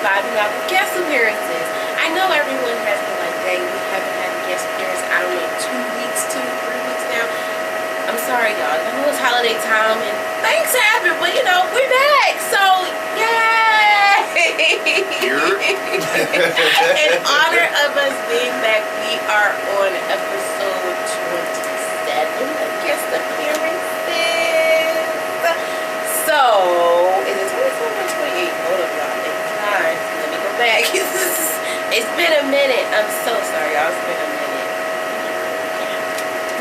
vibing out with guest appearances. I know everyone has been like, dang, we haven't had a guest appearance, I don't know, 3 weeks now. I'm sorry, y'all. I know it's holiday time and things happen, but you know, we're back. So, yay! In honor of us being back, we are on episode 27 of guest appearances. So, is it 27 or 28? Hold up, y'all. It's time. Let me go back. It's been a minute. I'm so sorry, y'all. It's been a minute.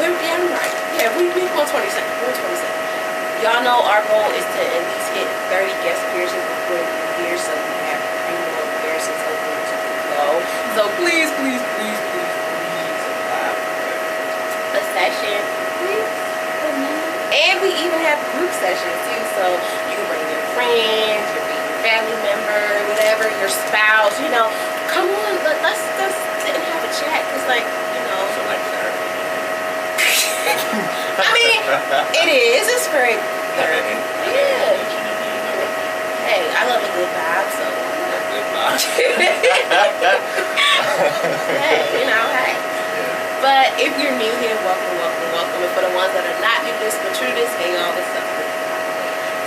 Yeah, I'm right. Yeah, we're on 27. We're 27. Y'all know our goal is to at least hit 30 guest appearances before the new year, so we have 3 more appearances hopefully to go. So please, a session, please. And we even have group sessions too, so you can bring your friends, your family member, whatever, your spouse. You know, come on, let's sit and have a chat, cause like, you know. So like therapy. I mean, it is. It's very therapy. Yeah. Hey, I love a good vibe, so. Good vibe. Hey, you know, hey. But if you're new here, welcome. And for the ones that are not new to this, but true to this, hey, y'all, what's up?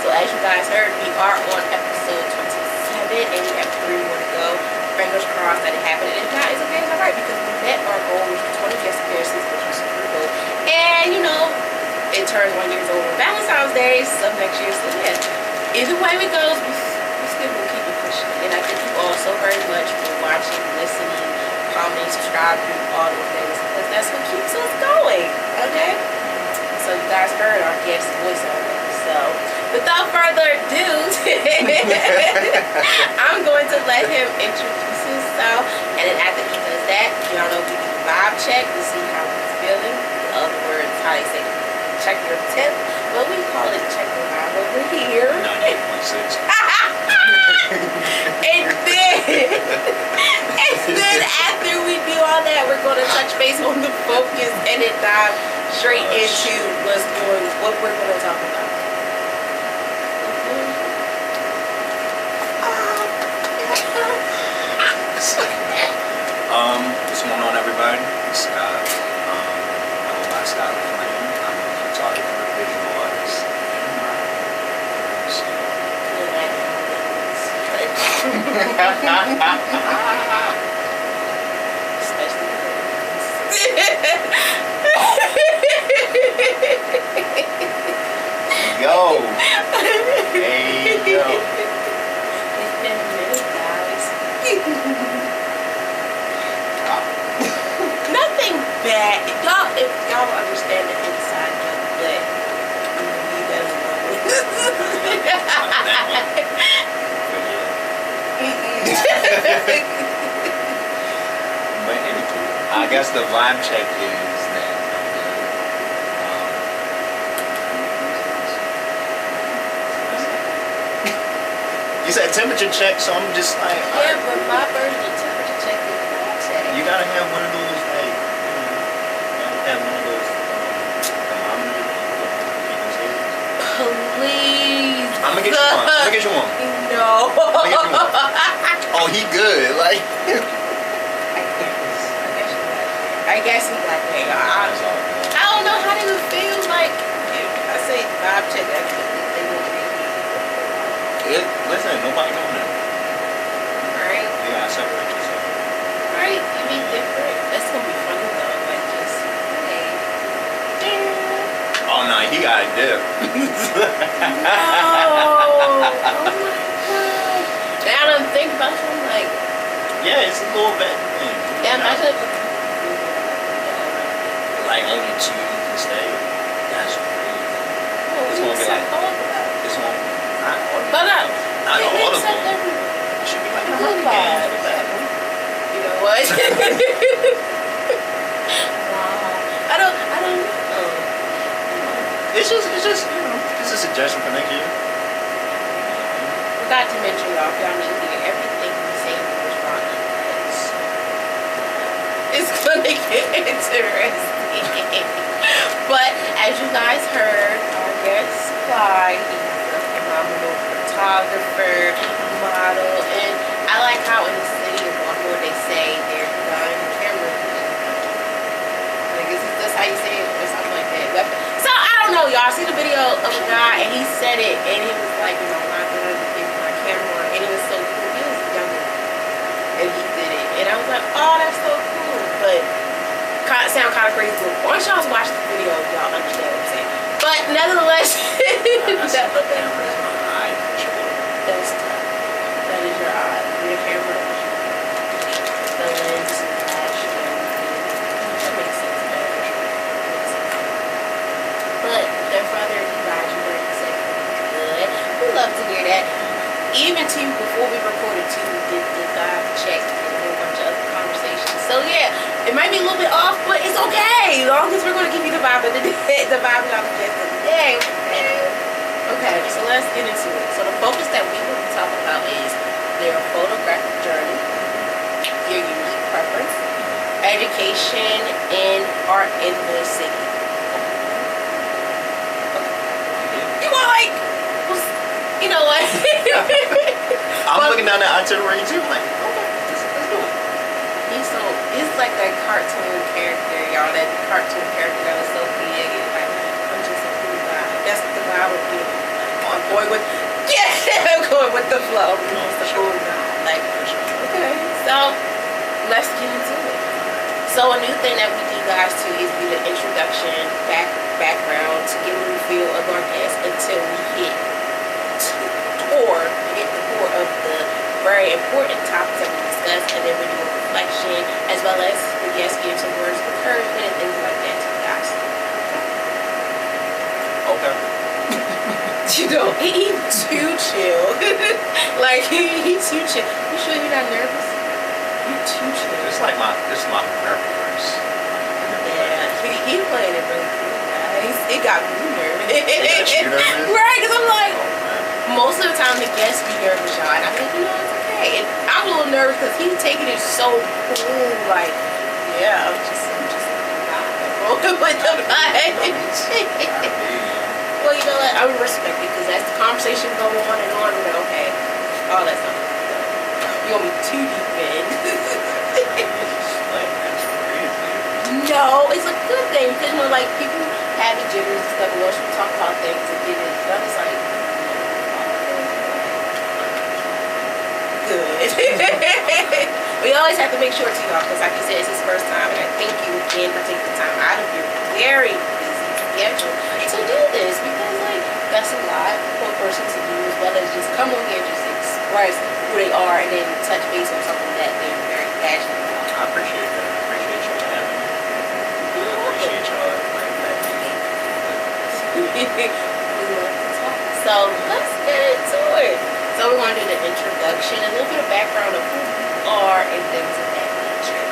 So as you guys heard, we are on episode 27, and we have 3 more to go. Fingers crossed that it happened. And if not, it's okay, it's alright, because we met our goal, which was 20 guest appearances, which was super cool. And, you know, it turns 1 year old on Valentine's Day, so next year, so yeah. Either way it goes, we still will keep it pushing. And I thank you all so very much for watching, listening, commenting, subscribing, all those things, because that's what keeps us going, okay? So you guys heard our guest voice already. So without further ado, I'm going to let him introduce himself, and then after he does that, y'all know we do a vibe check to see how he's feeling. In other words, how they say, check your tip, but we call it check your vibe over here. 98.6. And then after we do all that, we're going to touch base on the focus and then dive straight into what we're going to talk about. What's going on, everybody? It's Scott. I go by Scott Flame. I'm a photographer, visual artist, and Yo! Hey, yo! It's been a minute, guys. Nothing bad. If y'all understand the inside joke, but leave that alone. But anyway, I guess the vibe check is that you said temperature check, so I'm just like, yeah, but my version of temperature check is vibe check. You gotta have one of those, like, you gotta have one of those thermometers. Please. I'm gonna get you one. No. I'm gonna get you one. Oh, he good. Like. I guess he's like, hey, I don't know how they would feel like if I say vibe check. They would be. Listen, nobody know that. Right. You gotta separate yourself. Right. You be different. That's gonna be funny though. Like just, hey. Oh no, he got a dip. No. Oh my god. Now I don't think about it. I'm like. Yeah, it's a little bit thing. Yeah, imagine. Like only 2 can stay. That's crazy. Oh, It's gonna be like this one. Not audible. It should be like a good game. You know what? Wow. I don't know. It's just you know, it's a suggestion for next year. Forgot to mention, y'all, if y'all need to hear everything we say was wrong. It's gonna get interesting. But as you guys heard, our guest Clyde, he's a phenomenal photographer, model, and I how you say it or something like that. Weapon. So I don't know, y'all. I seen a video of a guy and he said it and he was like, you know, not gonna be my camera, and it was so cool. He was younger and he did it, and I was like, oh, that's so cool. But sound kind of crazy. But once y'all watch the video, y'all understand what I'm saying. But nevertheless, that is your eye. Your camera. The lens flash and everything. That makes sense, man. But their father, you guys, you were saying good. We love to hear that. Even to before we recorded too, we did the vibe check and a whole bunch of other conversations. So yeah, it might be a little bit off, but it's okay. As long as we're gonna give you the vibe of the day, the vibe of the day. Okay, so let's get into it. So the focus that we will be talking about is their photographic journey, your unique preference, education, and art in the city. Okay. You want like, you know what? I'm looking down that itinerary too, like, okay, let's do it. He's like that cartoon character, y'all. That cartoon character that was so big and like, I'm just a cool guy. That's the guy with me. I'm going with, I'm going with the flow. I'm just a cool guy. Like, okay, so let's get into it. So a new thing that we do, guys, too, is do the introduction, background to get a feel of our guests until we hit the core of the very important topics that we discussed, and then we do a reflection as well as the guests give some words of encouragement and things like that to you guys. Okay. You know, he's too chill. Like he's too chill. You sure you're not nervous? You're too chill. This is my preference. Yeah, he's playing it really cool, guys. It got me nervous. It got you nervous? Right, because I'm like, most of the time the guests be nervous, y'all, and I'm like, you know, it's okay. And I'm a little nervous because he's taking it so cool. Like, yeah, I'm just rolling with the vibe. Well, you know what? I would respect it because as the conversation go on and on, we're like, okay, oh, that's not good. You want me too deep in? No, it's a good thing because, you know, like, people have the jitters and stuff, and once you talk about things and get it, I'm just like, good. We always have to make sure to y'all because, like you said, it's his first time, and I thank you again for taking the time out of your very busy schedule to do this because, like, that's a lot for a person to do, as well as just come on here and just express who they are and then touch base on something that they're very passionate about. I appreciate that. I appreciate y'all having me. I appreciate y'all We love to talk. So let's get into it. So we're going to do the introduction, a little bit of background of who you are and things of that nature.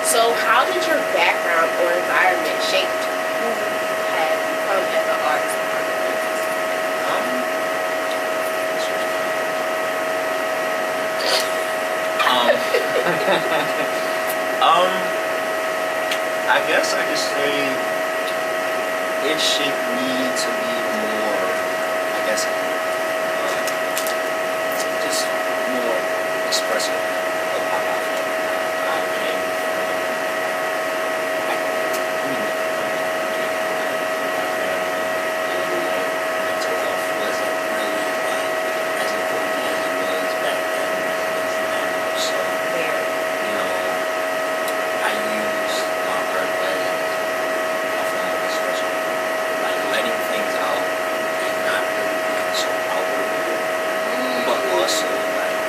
So how did your background or environment shape who you have become as an artist? I guess I could say it shaped me to be more, I guess, just more expressive of how I feel. I came mental health wasn't really as important as it was back then as now. So, I use my art as a form of expression, like letting things out and not really being so outward with it, but also like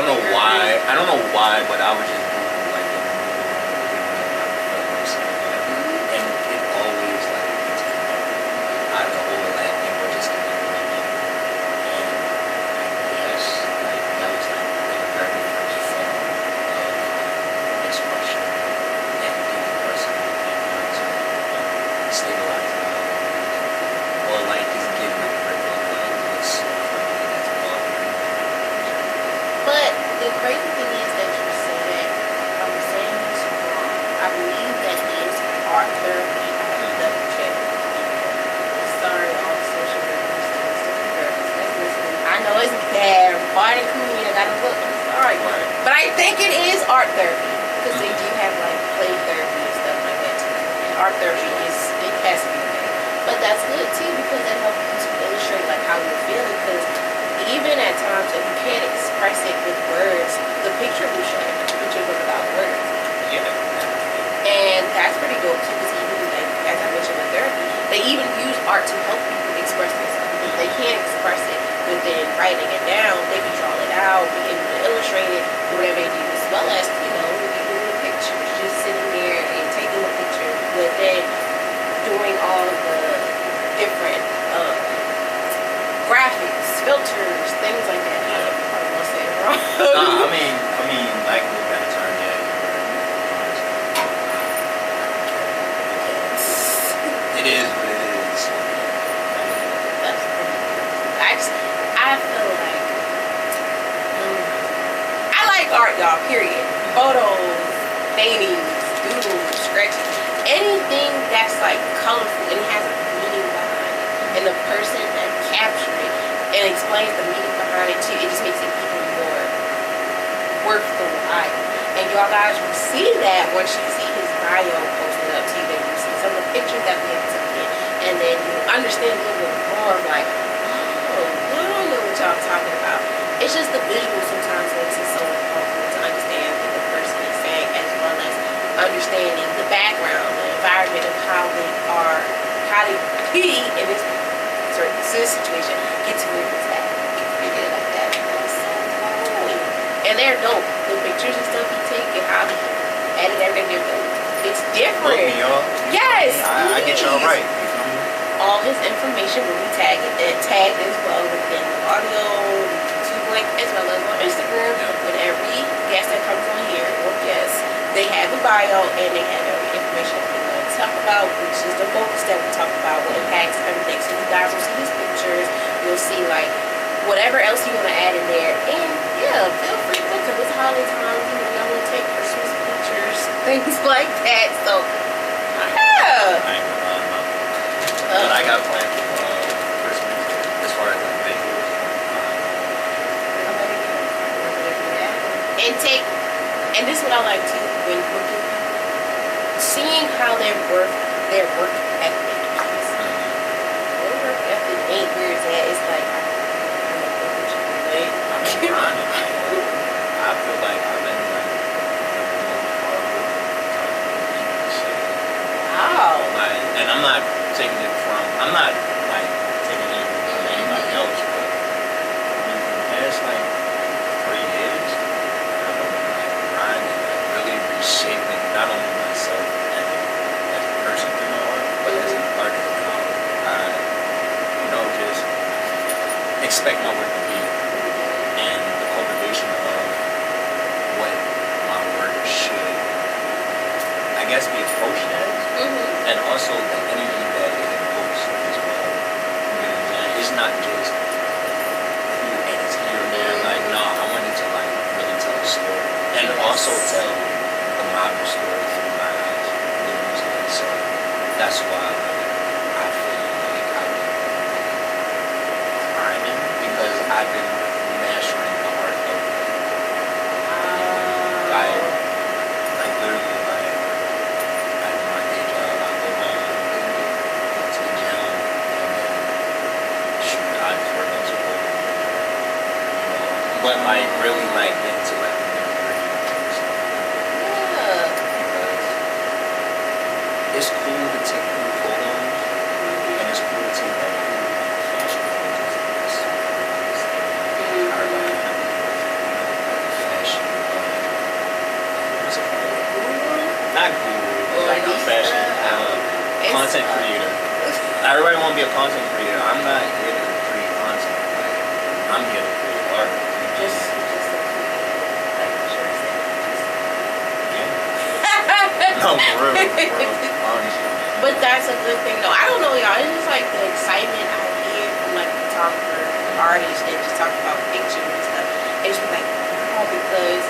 don't know why. I don't know why, but I was just like, and it always like out of the whole like thing was just connecting me. And yes, like that was like the very first form of expression and being a person and to stabilize my life. Or like just getting a grip on like what's for me that's bothering me. But the crazy thing is that you said, I'm saying this wrong. I believe that is art therapy. I have to double check. Sorry, all the social workers, that's listening. I know it's bad. Art and community, I gotta look. I'm sorry. Right. But I think it is art therapy. Because they do have like play therapy and stuff like that too. And art therapy is, it has to be there. But that's good too because that helps you to illustrate like how you're feeling. Because even at times if you can't express it with words, the picture will show. The picture goes without words. Yeah. And that's pretty dope too because even like as I mentioned with therapy, they even use art to help people express themselves. If they can't express it within writing it down, they can draw it out, be able to illustrate it, or whatever they do, as well as, you know, even the pictures, just sitting there and taking a picture, but then doing all the different graphics, filters, things like that. I don't want to say it wrong. Nah, I mean, like we better term, yeah. It is what it is. That's I feel like I like art, y'all. Period. Photos, paintings, doodles, scratches, anything that's like colorful and has a meaning behind it, and the person that captured it and explains the meaning behind it too, it just makes it even more worth the while. And y'all guys will see that once you see his bio posted up too. Then you see some of the pictures that we have taken, and then you understand a little bit more of like, oh, I don't know what y'all talking about. It's just the visual sometimes makes it so important to understand what the person is saying, as well as understanding the background, the environment of how they are, how they be in this certain situation, get to where it's at. You get it like that. That's so cool. And they're dope. The pictures and stuff he take and how he edit everything, it's different. Look me up. Yes. I get y'all right. You feel me? All his information will be tagged as well within the audio, YouTube link, as well as on Instagram. With every guest that comes on here, or guest, they have a bio and they have every information that we're going to talk about, which is the focus that we talk about, what impacts everything. So you guys will see his pictures, you'll see like whatever else you want to add in there, and yeah, feel free to because it's holiday time. You know, y'all want to take Christmas pictures, things like that. So yeah. I ain't gonna lie, but I got planned for Christmas as far as like visuals. And take, and this is what I like too when looking, seeing how their work ethic is. Their work ethic ain't where it's at. It's like, I feel like I've been like wow. like, and I'm not taking it from, I'm not like taking it from anybody else, but I mean, for the past like 3 years, I've been like grinding, like really reshaping not only myself as a person through my art, but as an artist through my art. You know, just expect my work to be, and the cultivation of what my work should, I guess, be approached as, and also the energy that it evokes as well. You know what I'm saying? It's not just cool and it's here and there. Like, no, I wanted to like really tell a story, and also tell a modern story through my eyes. You know what I'm saying? So that's why I feel like I've been grinding, because I've been mastering the art of like literally like at my day job, I go home to the gym and then shoot, I just work on some old, you know, but like really like get into like the nitty-gritty and stuff. Yeah. Because it's cool to take cool photos, and it's cool to take like cool fashion photos. not guru, like a fashion content Insta. creator. Everybody want to be a content creator. I'm not here to create content. Like, I'm here to create art. Just a creator, like sure Yeah. No, for real, honestly. But that's a good thing, though. I don't know, y'all. It's just like the excitement I get from like photographers, artists that just talk about pictures and stuff. It's just like, wow, because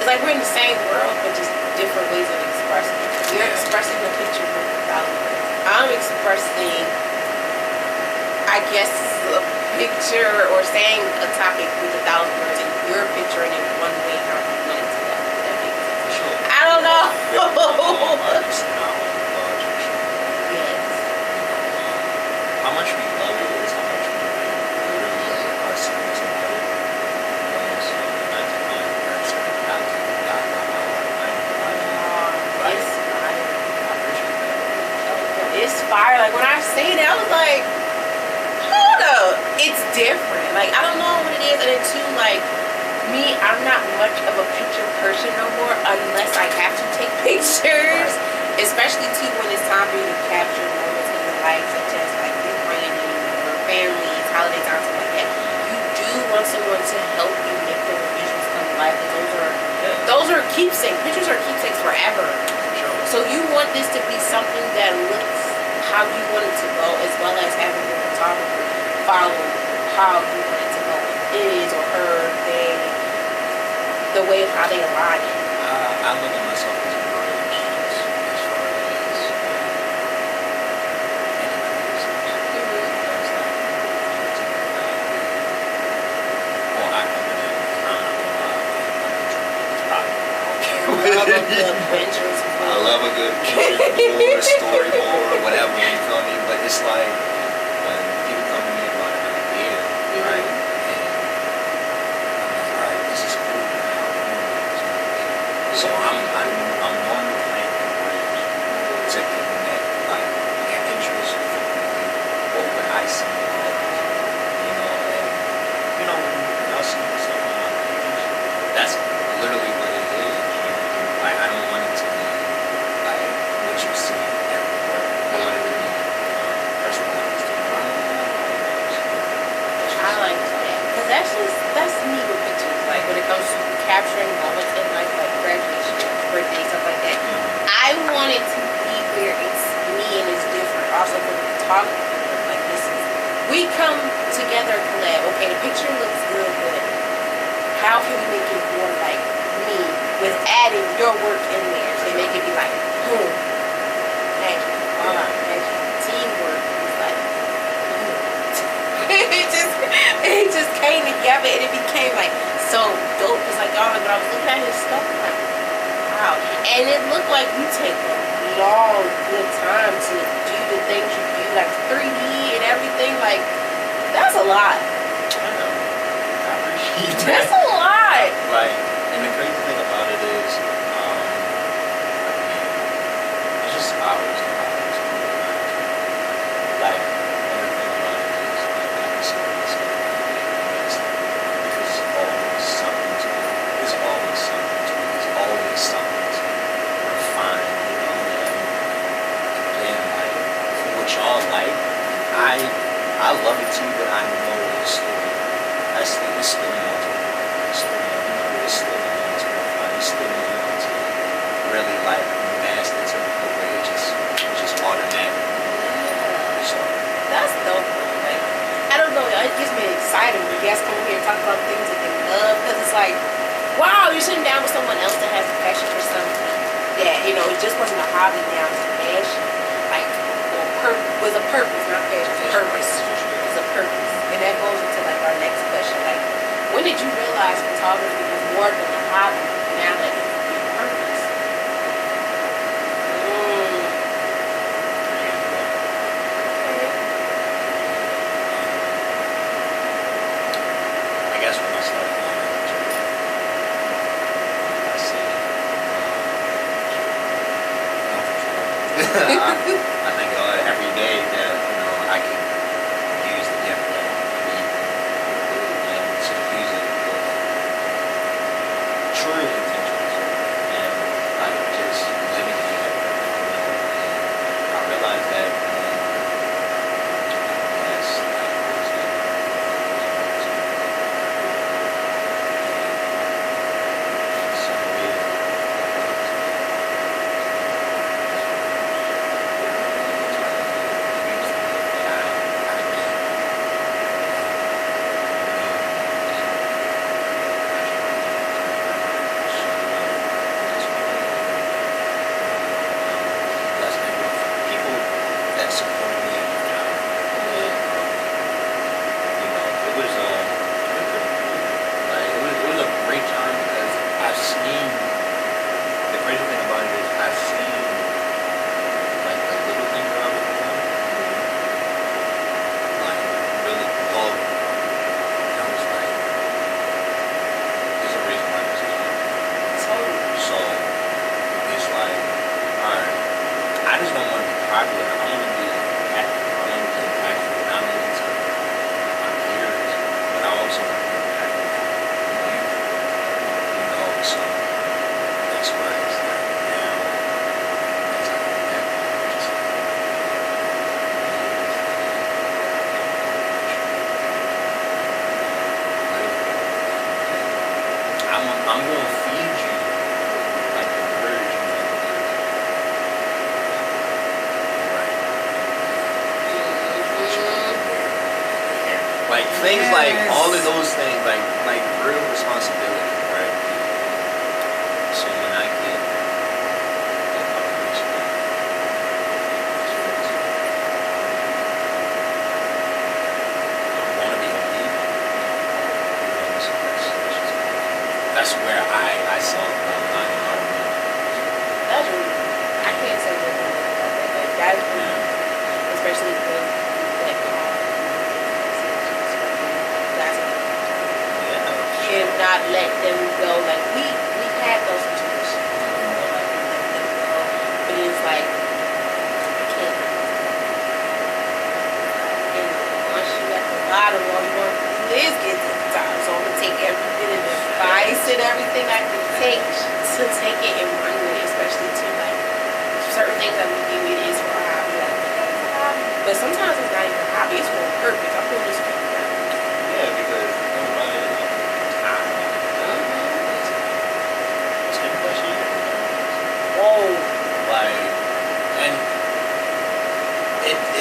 it's like we're in the same world, but just different ways of expressing it. You're expressing the picture with without words. I'm expressing, I guess, a picture or saying a topic with 1,000 words, and you're picturing it one way how you want it to go. Does that make sense? Sure. I don't know. Yes. How much we love it is how much we really are serious about it. It's fire. It's fire. Like when I say that, I was like, hold up. It's different. Like I don't know what it is. And then too, like me, I'm not much of a picture person no more unless I have to take pictures. Especially too when it's time for you to capture moments in your life, such as like your branding or families, holiday times, stuff like that. You do want someone to help you make those visuals come to life. And those are keepsakes. Pictures are keepsakes forever. Sure. So you want this to be something that looks how you want it to go, as well as having your photographer follow how you want it to go. His or her, they, the way of how they align it. I look at myself as a bridge as far as any I love a good picture board, storyboard, whatever, you feel me? But it's like when people come to me about an idea, right? And I'm like, all right, this is cool. So I'm normally playing the bridge to connect like their interest or what I see in others. And when y'all see stuff on my page, that's literally what it is. Like I don't want it to be like what you see everywhere. I want it to be personalized. I like that. Because that's me with pictures. Like when it comes to capturing moments in life, like graduation, birthday, stuff like that. I want it to be where it's me and it's different. Also for the photographer, like this is, we come together and collab. Okay, the picture looks good, but how can we make it more like me with adding your work in there? So make it be like, boom, magic, magic, teamwork. It's like, it just came together and it became like so dope. It's like, y'all, when I was looking at his stuff, I'm like, wow. And it looked like you take a long, good time to do the things you do, like 3D and everything. Like, that's a lot. I know. I appreciate that. That's a lot. Like, and the crazy thing about it is, it's just hours and hours. Like, and the thing about it is, like I said, it's because it's always something to me. There's always something to me. There's always something to refine, and like, for what y'all like, I love it too, but I know it's still more to it. It's still more to refine. It's still more to really like master to the point where it's just automatic. So That's dope. Like, I don't know, it gets me excited when guests come here and talk about things that they love, because it's like, wow, you're sitting down with someone else that has a passion for something that, it just wasn't a hobby, now it's a passion. Like, with a purpose, not passion, purpose. It's a purpose. And that goes into like our next question. Like, when did you realize photography was more than a hobby? Now that it's a purpose. I guess when I started going to church, I said, I think every day that I can use the gift that I need and to use it with true intentions and like just living popular. I want to be active. I want to be impactful. Not only to my peers, but I also want to be impactful for you. You know, so that's why it's like now, as I look back, I'm just like, I'm gonna feed you like the birds, you know. Right. Like things like all of those things, like real responsibility, right? So when I get a couple weeks back, I want to be a leader. That's where I saw the line of That's really, I can't say nothing about that. Like, that's really, especially when like that's yeah. cannot let them go. Like we had those situations, you know, like we let them go. But it's like I can't. And once you at the bottom, all you want to do is get to the top. So I'm gonna take every bit of advice and everything I can take to take it and run with it, especially to like certain things that we do. It is for a hobby, like it's a hobby. But sometimes it's not even a hobby. It's for a purpose. I'm doing this for a purpose. Yeah, because everybody is time. 10+ years. Whoa. Like, and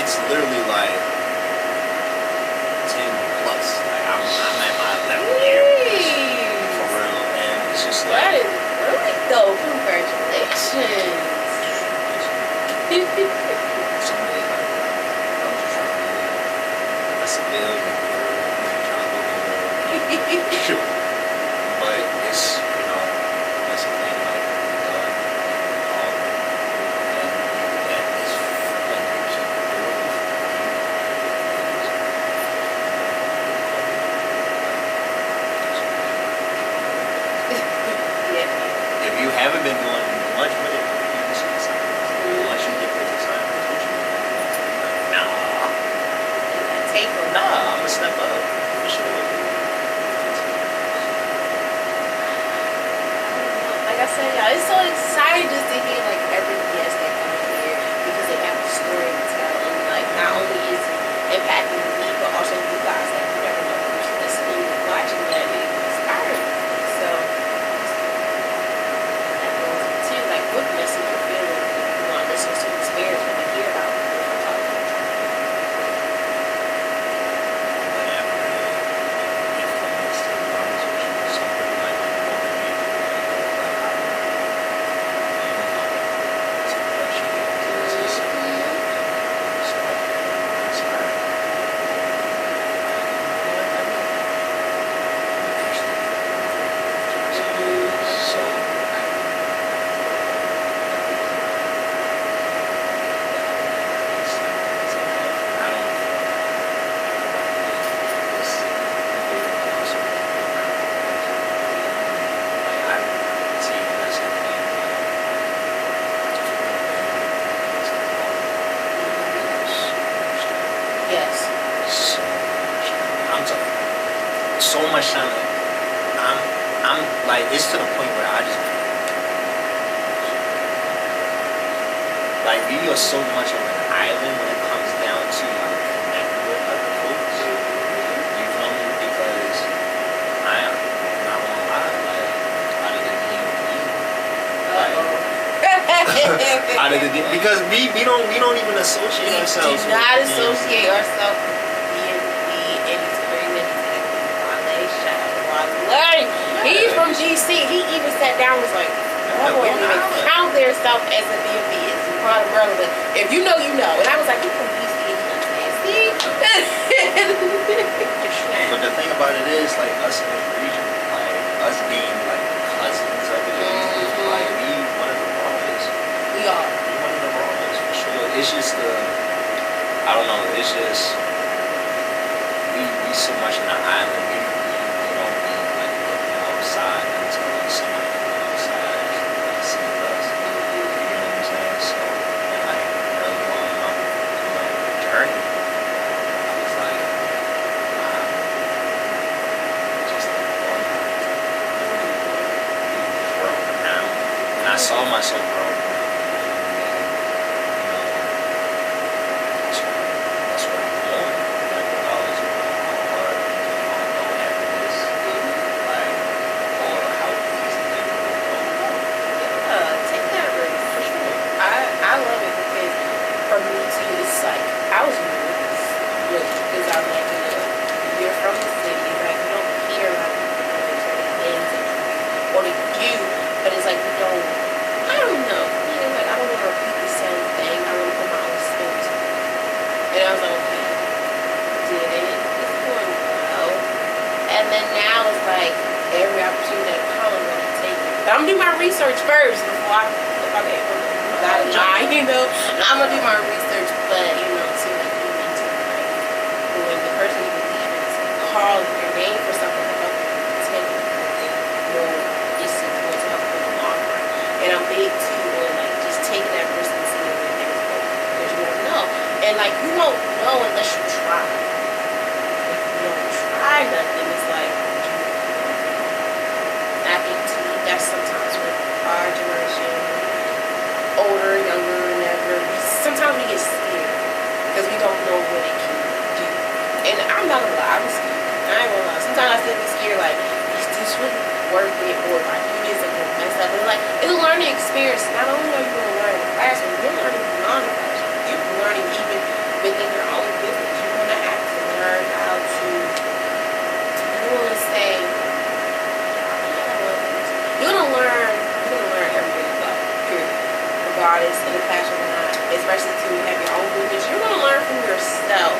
it's literally like 10 plus. Like I'm at my 11th year for real, and it's just That like is really dope. Congratulations. somebody like I'm just trying to live. That's a bill. Sure. But it's, you know, that's the thing, like, all and that is when you keep building. Yeah. If you haven't been doing much with it, you just get assignments. Once you get those assignments, what you like, Take them. I'm gonna step up. For sure. Like I said, y'all, it's so exciting just to hear like every guest that comes here because they have a story to tell, and like not only is it impacting me, but also you guys. Like you never know who's listening and watching that it inspired you. So that goes into like what message you're feeling you want listeners to experience when they hear about what we're talking about. Yes. So much time. I'm like, it's to the point where I just like we are so much of an island when it comes down to like connecting with other folks. You feel me? Because I am not gonna lie, like out of the DMV, like out of the because we don't even associate ourselves. Do not associate ourselves with DMV and experience He's from GC. He even sat down and was like, I won't even count their self as a DMV. It's a part of brother, but if you know, you know. And I was like, you from GC. See? But the thing about it is, like, us in this region, like, us being, like, cousins of it, like, we one of the rawest. We are. We one of the rawest, for sure. It's just I don't know, it's just, we so much in the island, we don't be, like, looking outside until, like, somebody comes outside and sees us. You know what I'm saying? So, and, like, early on, saw myself grow. That's what I'm doing. Like regardless of how hard it's gonna go after this, like or how easy it will go. Take that risk for sure. I love it because for me too, it's like I was nervous because I'm like, you're from the city, like you don't hear a lot of people doing certain things or they do, but it's like we don't. I don't know. You know, like I don't want to repeat the same thing. I want to put my own spin to it. And I was like, okay, did it? It's going well. And then now it's like every opportunity that comes, I'm gonna take it. But I'm gonna do my research first before I lie, you know. I'm gonna do my research, but you know, to like you mentioned, like when the person you believe is calling your name for something to help you take it, no, it's going to help you in the long run. And I'm big too on like just taking that risk and seeing where things go because you don't know. And like you won't know unless you try. If you don't try nothing, it's like I think to me that's sometimes with our generation, older, younger, whatever. Sometimes we get scared because we don't know what it can do. And I'm not gonna lie, I'm scared. I ain't gonna lie. Sometimes I still be scared, like, is this really worth it? Or if I do this, I'm gonna mess up. But like, it's a learning experience. Not only are you gonna learn in the classroom, you're learning beyond the classroom. You're learning even within your own business. You're gonna have to learn how to, you wanna say, you're gonna learn every day of life, period. Regardless in the classroom or not, especially to have your own business, you're gonna learn from yourself. I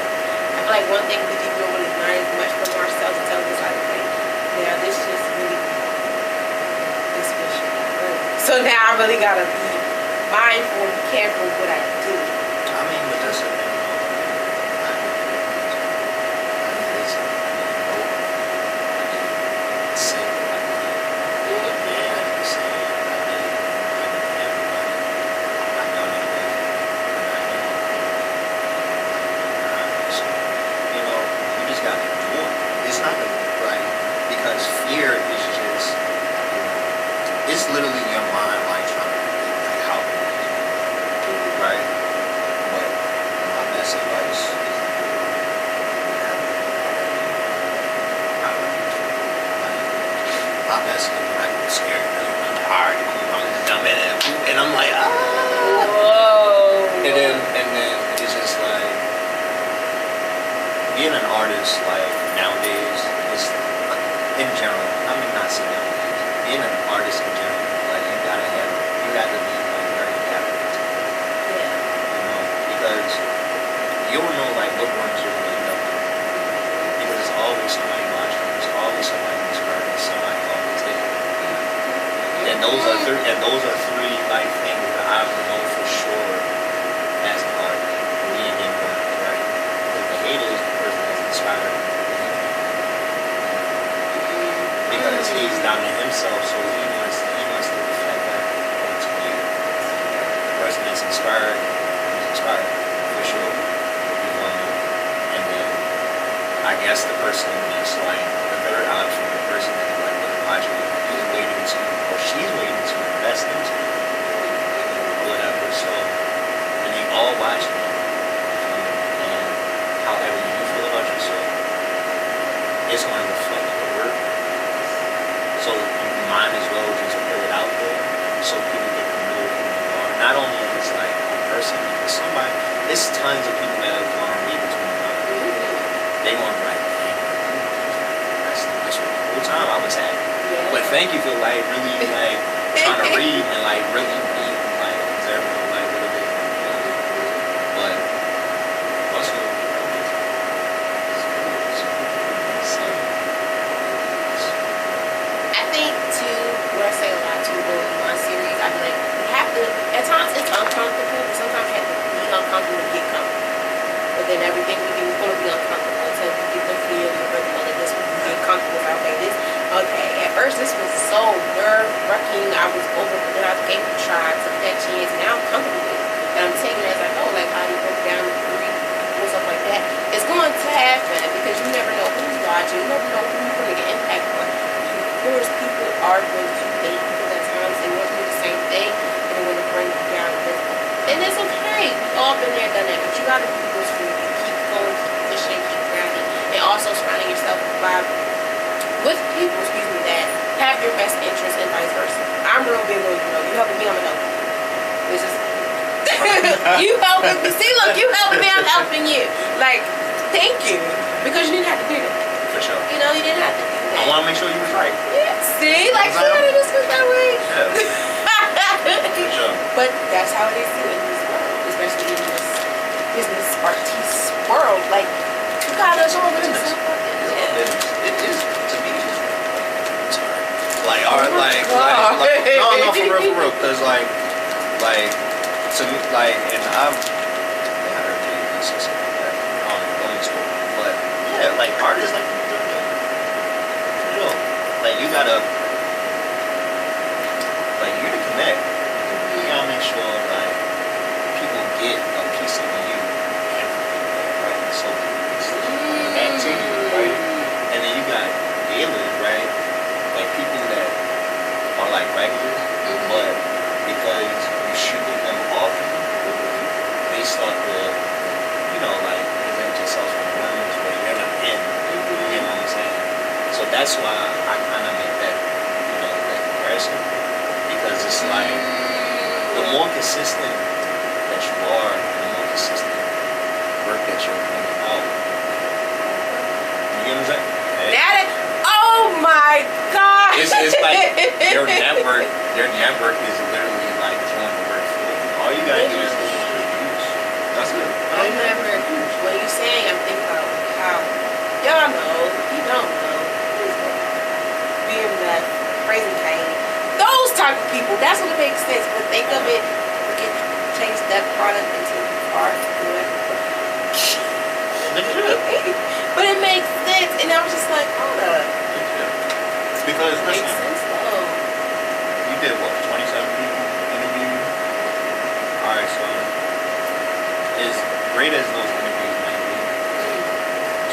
feel like one thing we do really learn as much from ourselves to tell us like, okay, yeah, this just really this fish. So now I really gotta be mindful and careful what I do. I mean, but that's the thing. Fear is just, it's literally your mind like trying to predict like how it is, right? But my best advice is my best is when I get scared because I'm really hard I'm just jumping and I'm like, ah. Whoa. And then it's just like being an artist like nowadays is in general, I mean not saying nowadays, being an artist in general, like you got to be like very adaptable. Yeah. You know, because you don't know like what ones you're gonna end up with. Because there's always somebody watching, there's always somebody inspiring, somebody always taking. And those are three like things that I know for sure as an artist, being in one, right? Because the hater is the person that's inspired. Because he's down to himself, so he wants to reflect that onto you. The person that's inspired is inspired for sure. You know, and then I guess the person that's like the third option, the person that's like really watching you, is waiting to, or she's waiting to invest into you, or whatever. So, and they all watching you, and however you feel about yourself, it's going to reflect your work. So you might as well just put it out there so people get to know who you are. Not only as like a person, because there's tons of people that are going to read between the lines. They're going to be like, dang, that's what the whole time I was at. Yeah. But thank you for like really like trying to read and like really be like observant of like what it is. But also, what I say a lot to people in my series, I be like, you have to, at times it's uncomfortable, but sometimes you have to be uncomfortable to get comfortable. But then everything we do is going to be uncomfortable until you get the feel and the rhythm of this, we can get comfortable. Okay, at first this was so nerve-wracking, I was over, but then I gave it a try, took that chance, and now I'm comfortable with it. And I'm taking it as like, oh, like how you broke down the three people, stuff like that. It's going to happen because you never know who's watching, you never know who you're going to get impact on. Of course, people are going to hate people at times and want to do the same thing, all been there, done that. But you gotta do what's for you. Keep going, keep pushing, keep grinding, and also surrounding yourself with people, that have your best interest and vice versa. I'm real big on you helping me, I'm gonna help you. This is you helping me. See, look, you helping me, I'm helping you. Like, thank you, because you didn't have to do that. For sure. You didn't have to do that. I want to make sure you was right. Yeah. See, like, you gotta do this that way. Yeah. For sure. But that's how it is too in this world, especially in this business artiste world. Like, you gotta show up in this. It is to me. Like, no, for real, because like, to me, like, and I've heard this going school, but yeah, like, art is like, like, you gotta, like, you're to connect. You gotta make sure, like, people get a piece of you, right? So, that to you, right? And then you got dealers, right? Like, people that are like regulars, but because you shooting them often, they start to, like, present yourself in rooms where you're not in. You know what I'm saying? So that's why I kind of make that, that comparison, because it's like, the more consistent that you are, the more consistent work that you're putting out. You get what I'm saying? Hey. Oh my God! It's like your network is literally like doing the work for you. All you gotta do is use. That's good. What you're saying, I'm thinking about how y'all know, you don't know, BMF, Crazy Kane, those type of people. That's what it makes sense. But think of it, we can change that product into art. But it makes sense, and I was just like, hold up. Because it makes sense though. You did what? 27 people interview. All right, so as great as those interviews might be,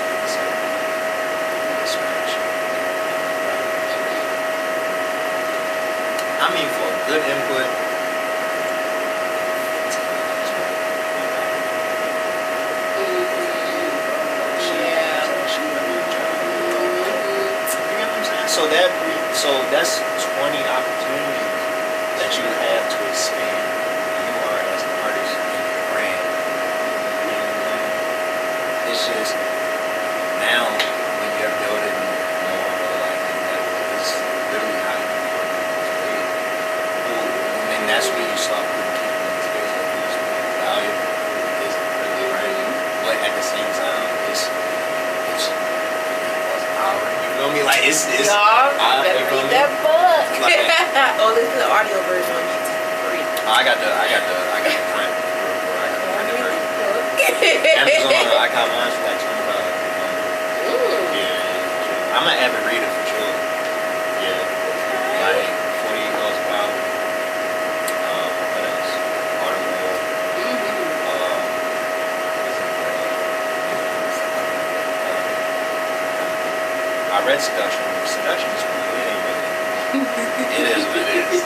27 scratch. I mean, for good input. So that's 20 opportunities that you have to expand who you are as an artist and your brand. You know what I'm saying? It's just now when you're building more of a like network, it's literally how you create. And that's when you start putting people in space of who's more valuable, who is really right. But at the same time, it's power. You know what I mean? Like it's better read that book. Like, oh, this is the audio version on YouTube. I got the print. I got the printed version. Amazon, I got mine for like $25. Yeah. I'm an avid reader for sure. Yeah. Like 48 Laws of Power. What else? Audible. I read Seduction. Seduction is cool. It is what it is.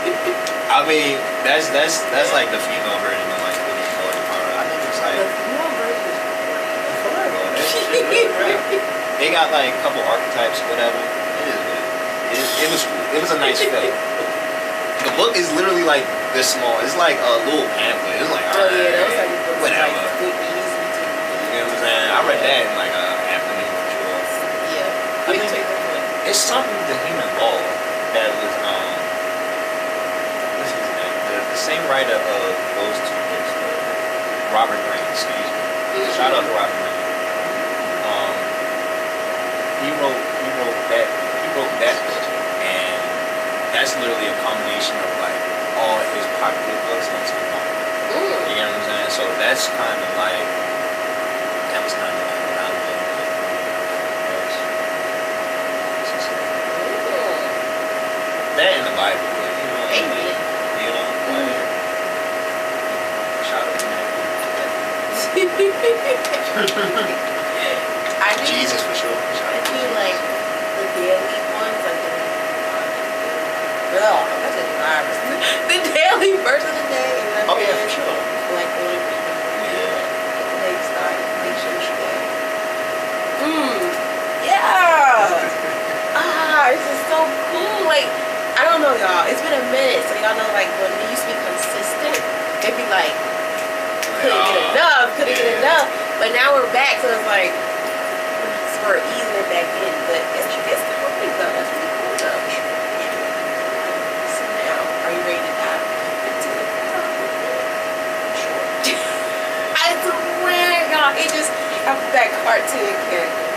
I mean, that's like the female version of like what do you call it? I think it's like the female version is cool. They got like a couple archetypes, whatever. It is what it is. It was cool. It was a nice fit. The book is literally like this small. It's like a little pamphlet. It's like whatever. Like, easy to read. You know what I'm saying? I read that in like an afternoon for sure. Yeah. I mean, it's something to human law that was what's his name? The same writer of those two books, Robert Greene, excuse me. Shout out to Robert Greene. He wrote that book, and that's literally a combination of like all his popular books into one. You get what I'm saying? So that's kind of like what I was looking at. That in the Bible, Amen. Shout out to Jesus for sure. I feel like the daily ones, like the daily verse of the day. Oh yeah, for sure. Like minutes. So y'all know, like, when we used to be consistent, it'd be like, couldn't get enough. But now we're back, so it's like, we're easing it back in. But it's coming though. That's really cool though. So now, are you ready to dive into the topic? Sure. I swear, y'all, it just have that cartoon character.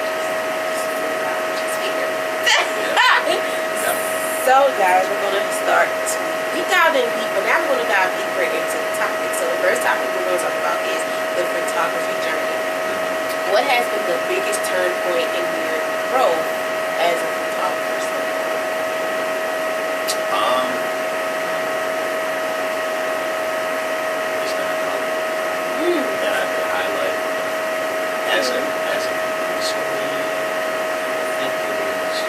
So guys, we're gonna start. We dived in deep, but now we're gonna dive deeper into the topic. So the first topic we're gonna talk about is the photography journey. What has been the biggest turn point in your growth as a photographer? It's not a problem. That I could highlight as a recently. I think it was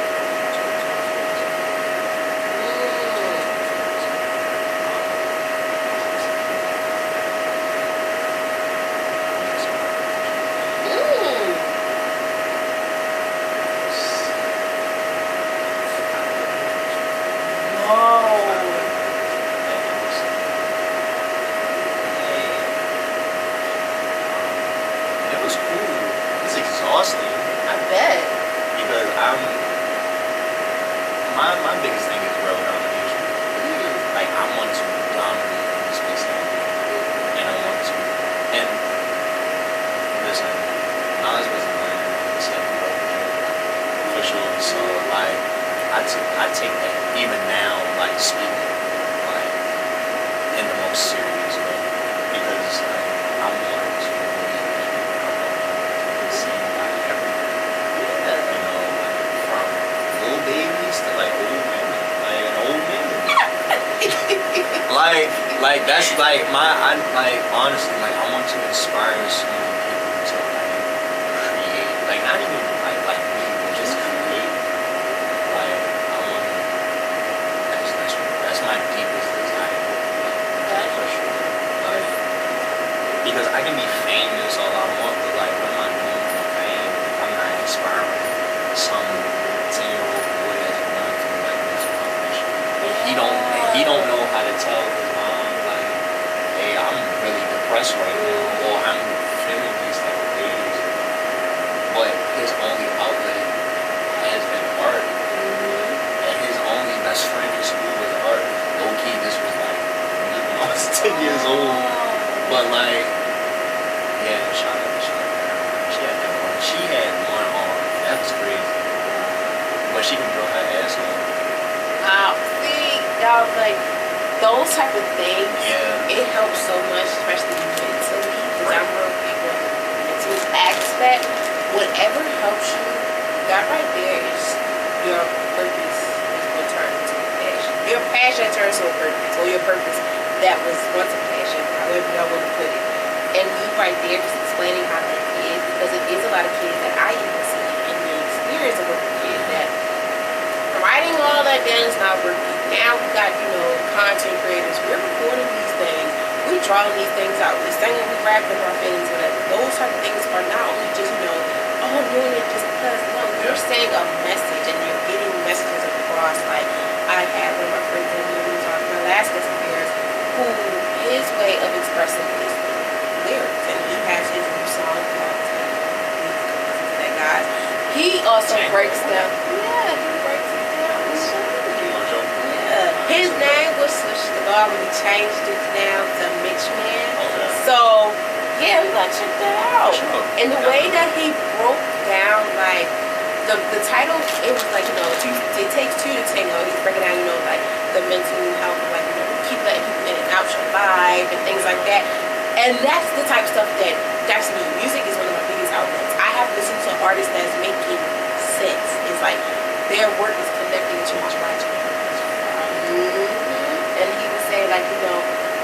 10 years old. But like, yeah, shout out to Sean. She had that one. She had one arm. That was crazy. But she can draw her ass off. See, y'all, like, those type of things, Yeah. it helps so much, especially mentally, because I'm real big on the mental aspect. Whatever helps you, that right there is your purpose is what turns into a passion. Your passion turns to a purpose, or your purpose that was once a passion, however y'all want to put it. And you right there just explaining how that is, because it is a lot of kids that I even see in the experience of working with kids that writing all that down is not working. Now we got, content creators. We're recording these things. We're drawing these things out. We're singing, we're rapping our feelings, whatever. Those type of things are not only just, I'm doing it just because. No, you're saying a message and you're getting messages across. Like, I had one of my friends in here who was on my last lesson here, who his way of expressing his lyrics, and he has his new song called that guy. He also breaks down. Yeah, he breaks it down. Yeah. His name was Switch the God when he changed it now to Mitch Man. Okay. So yeah, we gotta check that out. Sure. And the way that he broke down, like the title, it was like, it takes two to tango. He's breaking down, like the mental health, like, keep letting people in and out your life and things like that. And that's the type of stuff that's me. Music is one of my biggest outlets. I have listened to artists that's making sense. It's like their work is connecting to my project. And he was saying, like,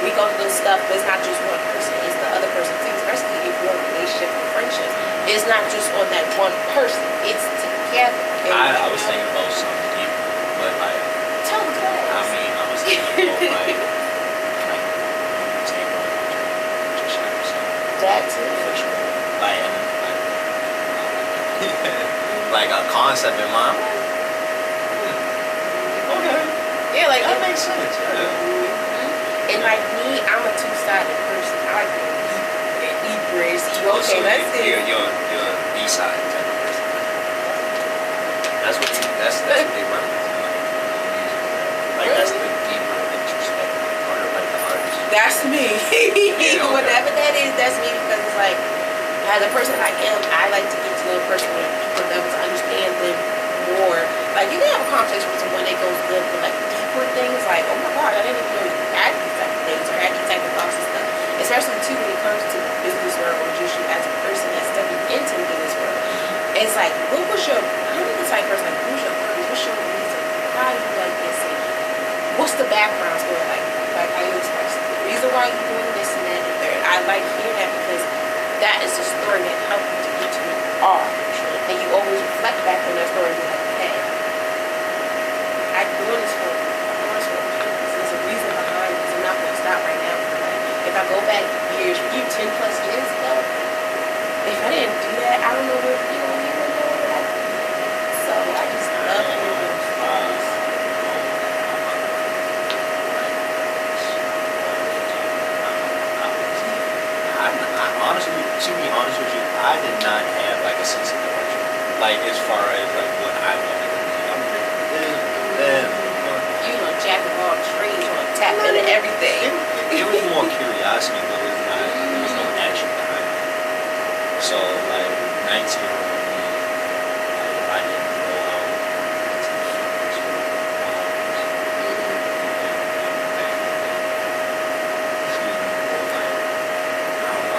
we go through this stuff, but it's not just one person, it's the other person too, especially if you're in a relationship or friendship. It's not just on that one person, it's together. I was thinking about something deeper, but like, tell the class. I mean, I was thinking about like take on just like yourself. That too. For sure. Like, like a concept in mind. Okay. Yeah, Yeah, like that makes sense. Yeah. And like me, I'm a two-sided person. I like to eat bread. See, okay, So that's it. You're a B-side type of person. That's what they run with. Like that's the deeper introspective part of like the artist. That's me. Yeah, okay. Whatever that is, that's me because it's like as a person I am, I like to get to know a person and people that to understand them more. Like you can have a conversation with someone that goes good, but like deeper things, like oh my god, I didn't even know you had these type of things or had these type of thoughts and stuff. Especially too when it comes to the business world or just you as a person that's stepping into the business world. It's like, what was your? I'm the type of person like, what's your purpose? What's your reason? Why you like this? What's the background story like how you express it? The reason why you're doing this and that and third. I like hearing that because that is the story that helped you to get to where you are. And you always reflect back on that story and be like, hey, I'm doing this for a purpose. There's a reason behind this. I'm not going to stop right now. If I go back years, even 10 plus years ago, if I didn't do that, I don't know where you wouldn't know where I'd be. So I just love hearing those stories. Honestly, to be honest with you, I did not have like a sense of direction. Like as far as like what I wanted to be. I'm this, you know, jack of all trades, you know, tap into everything. It was more curiosity, but there was no action behind it. So like 19-year-old me, like, I didn't go out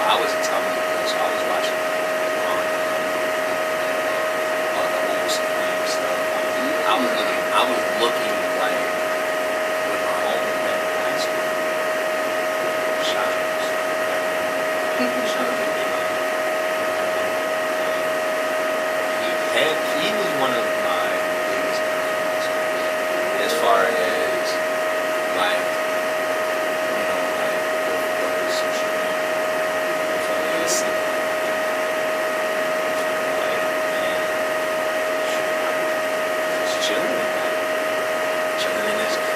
I was a tummy girl, so I was watching the old Supreme stuff. I was looking like with my homie back in high school. Shout out to he was one of my biggest influences as far as like social media.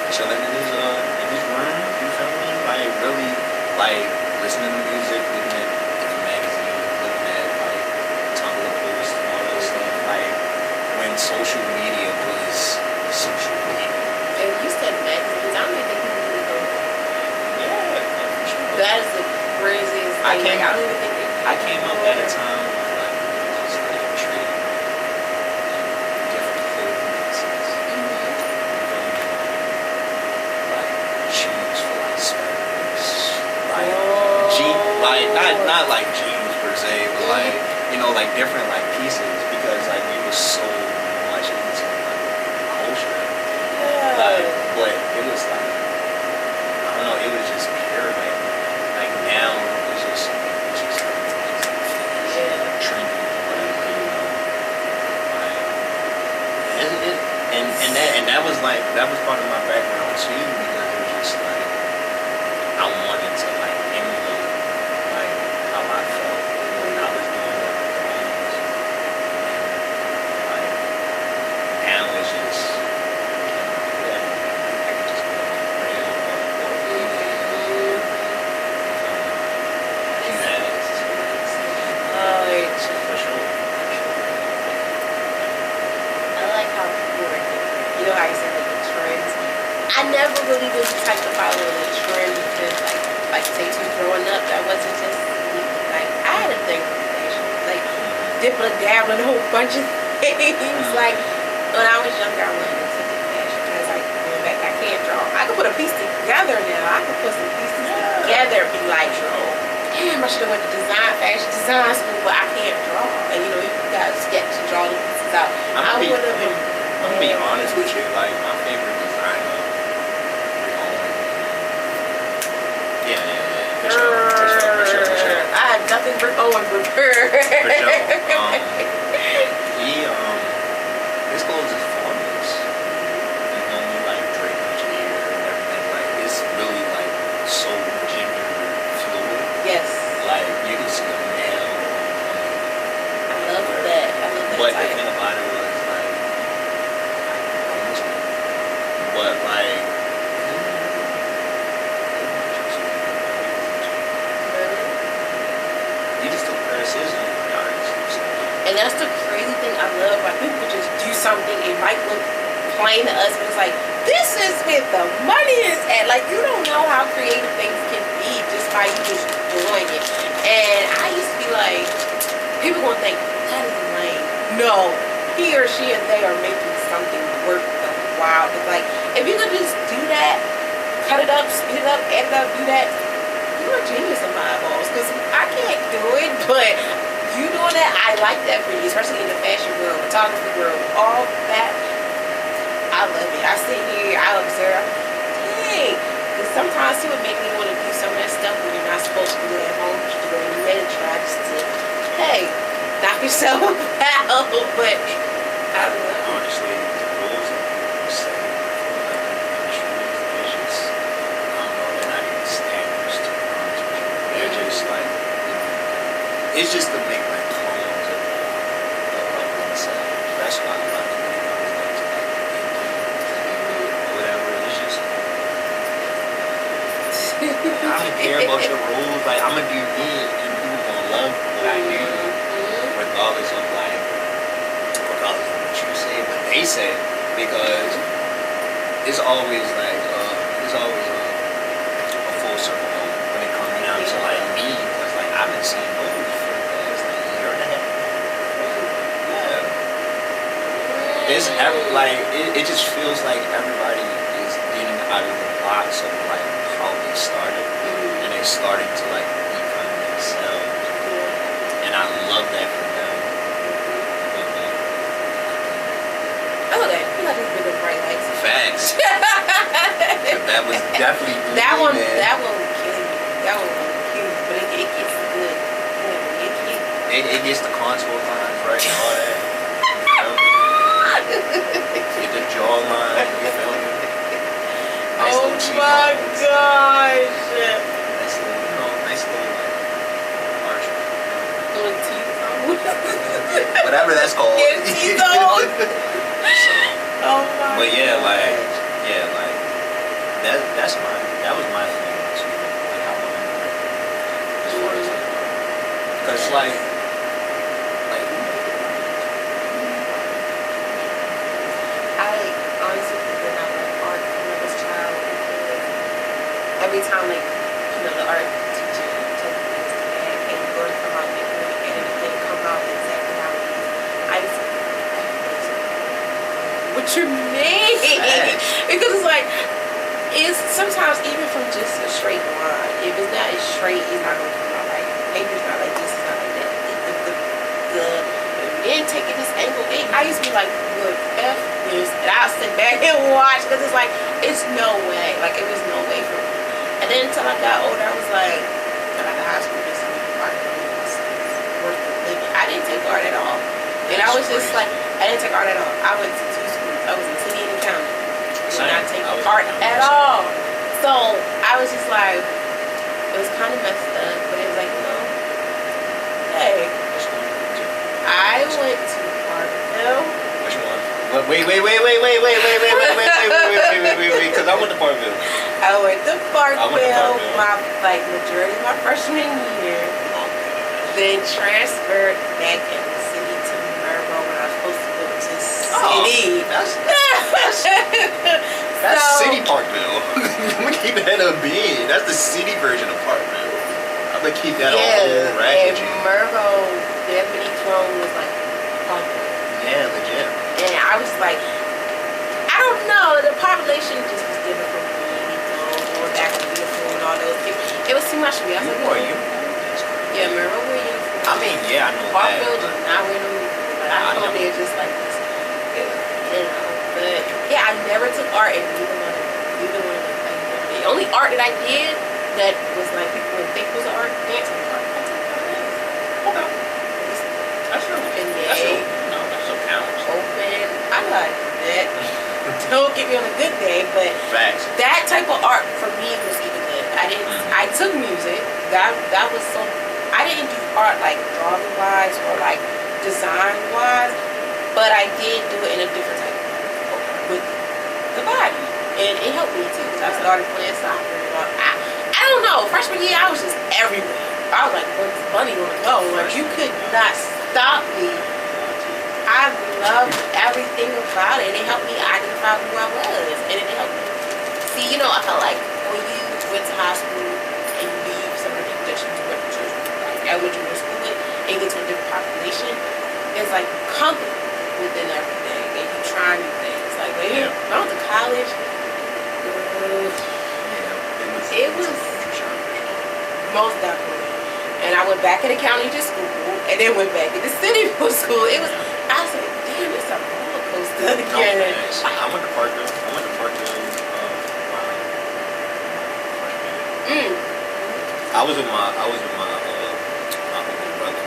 Chilling in his room, you feel me? Like really, like listening to music, looking at different magazines, looking at like Tumblr posts and all that stuff. Like when social media was social media. And you said magazines. I don't even think people really know that. Yeah, for sure. That is the craziest thing. I don't even think I came up at a time when like just like trading different clothing pieces. Like shoes for like sweaters. Like not like jeans per se, but like like different like pieces because like we were so much into like culture. Yeah. But it was like I don't know, it was just pure like now it's just trendy, whatever, like that was part of my background too because it was just like I wanted to like emulate like how I felt when I was doing what I was and like now it's just I can just go real humanities. For sure. I like how people are different. You know how I said like the trends. I never really was the type to follow the trend because like say too growing up, that wasn't just me. Like I had a thing for fashion. Like dipping, dabbling, a whole bunch of things. Like when I was younger, I wanted to do fashion because like going back, I can't draw. I could put a piece together now. I could put some pieces together and be like, damn, I should have went to fashion design school, but I can't draw. And you got to sketch and draw the pieces out. I would have been. I'm gonna be honest with you. Like my favorite designer. Yeah. For sure. I had nothing but Owen with her. For sure. His clothes is formless. You know me, like Drake engineer and everything. Like it's really like so gender fluid. Yes. Like you can see a man. I love that. But the thing about it was like, but like criticism. And that's the crazy thing I love. Like, people could just do something, it might look plain to us, but it's like, this is where the money is at. Like, you don't know how creative things can be just by you just doing it. And I used to be like, people gonna think, that is lame. No, he or she and they are making something worth the while. It's like, if you could just do that, cut it up, speed it up, add it up, do that, you're a genius in my eyeballs. Because I can't do it, but you doing that, I like that for you, especially in the fashion world, photography world, all that. I love it. I sit here, I observe, dang. Because sometimes it would make me want to do some of that stuff when you're not supposed to do it at home. You do it, you made a try just to, hey, knock yourself out. But I love it. Honestly, the rules are set for industry. It's just, I don't know, they're not even standards to be honest with you. They're just like, it's just to make like clones of themselves. That's why a lot of people like to like or whatever. It's just I don't care about your rules. Like, I'm gonna do me, and people gonna love what I do, regardless of what you say, what they say, because it's always like it's always a full circle when it comes down to like me, because like I've been seeing movies for the past like year and a half. Yeah, it just feels like everybody is getting out of the box of like how they started, and they're starting to like become themselves, and I love that for them. I love that. You got these big bright lights. Facts. That was definitely that one. man. That one would kill you. That one would kill you. But it gets good. It gets the contour lines right and all that. Get the jawline. You feel me? Nice oh little my gosh. Nice little, nice little arch. Little teeth. Whatever that's called. Get teeth on. So, oh my. but yeah, like that was my thing too. Like how women work as far as like, because like I honestly think that I like art when I was a child. Every time, like, the art teacher told me this and you go to come out and it come out exactly how it is. I used to what you mean? Because it's like, it's sometimes even from just a straight line, if it's not as straight, it's not going to come out right. Maybe it's not like this, it's not like that. Then taking this angle, I used to be like, look, F this, and I'll sit back and watch, because it's like, it's no way. Like, it was no way for me. And then until I got older, I was like, I got to high school, this art is worth the living. I didn't take art at all. And I was just like, I didn't take art at all. I went to 2 schools. I was in city and county. Did not take art at all. So I was just like, it was kind of messed up, but it was like, hey, I went to Parkville. Which one? Wait, because I went to Parkville. I went to Parkville my majority of my freshman year. Then transferred back in the city to Monroe when I was supposed to go to city. That's City Parkville. I'm gonna keep that a being. That's the city version of Parkville. I'm gonna keep that all right. And Monroe, the Ebony Throne was like Parkville. Yeah, legit. And I was like, I don't know, the population just was different from me, going back and beautiful and all those things. It was too much for me. I was like, yeah, Monroe wear uniform. I mean, yeah, I know Parkville does not wear no uniform, but I know they're just like this. But yeah, I never took art in either one of them. The only art that I did that was like people would think was art, dancing art. I took art. Okay. That's true. And That's true. No, that still counts. Open. I like that. Don't get me on a good day, but facts. That type of art for me was even good. I took music. That was so. I didn't do art like drawing wise or like design wise, but I did do it in a different type of way with the body, and it helped me too. I started playing soccer. I don't know. Freshman year, I was just everywhere. I was like Bugs Bunny on the go. Like you could not stop me. I loved everything about it. It helped me identify who I was, and it helped me see. You know, I felt like when you went to high school and you leave some of the people that you went to church with, like elementary school with, and you get to a different population, it's like comfort within everything, and you try new things. Like when you when I went to college, it was most definitely. And I went back into county to school, and then went back into city for school. It was, I said, damn, it's a roller coaster again. I went to Parkville. I was with my older brother.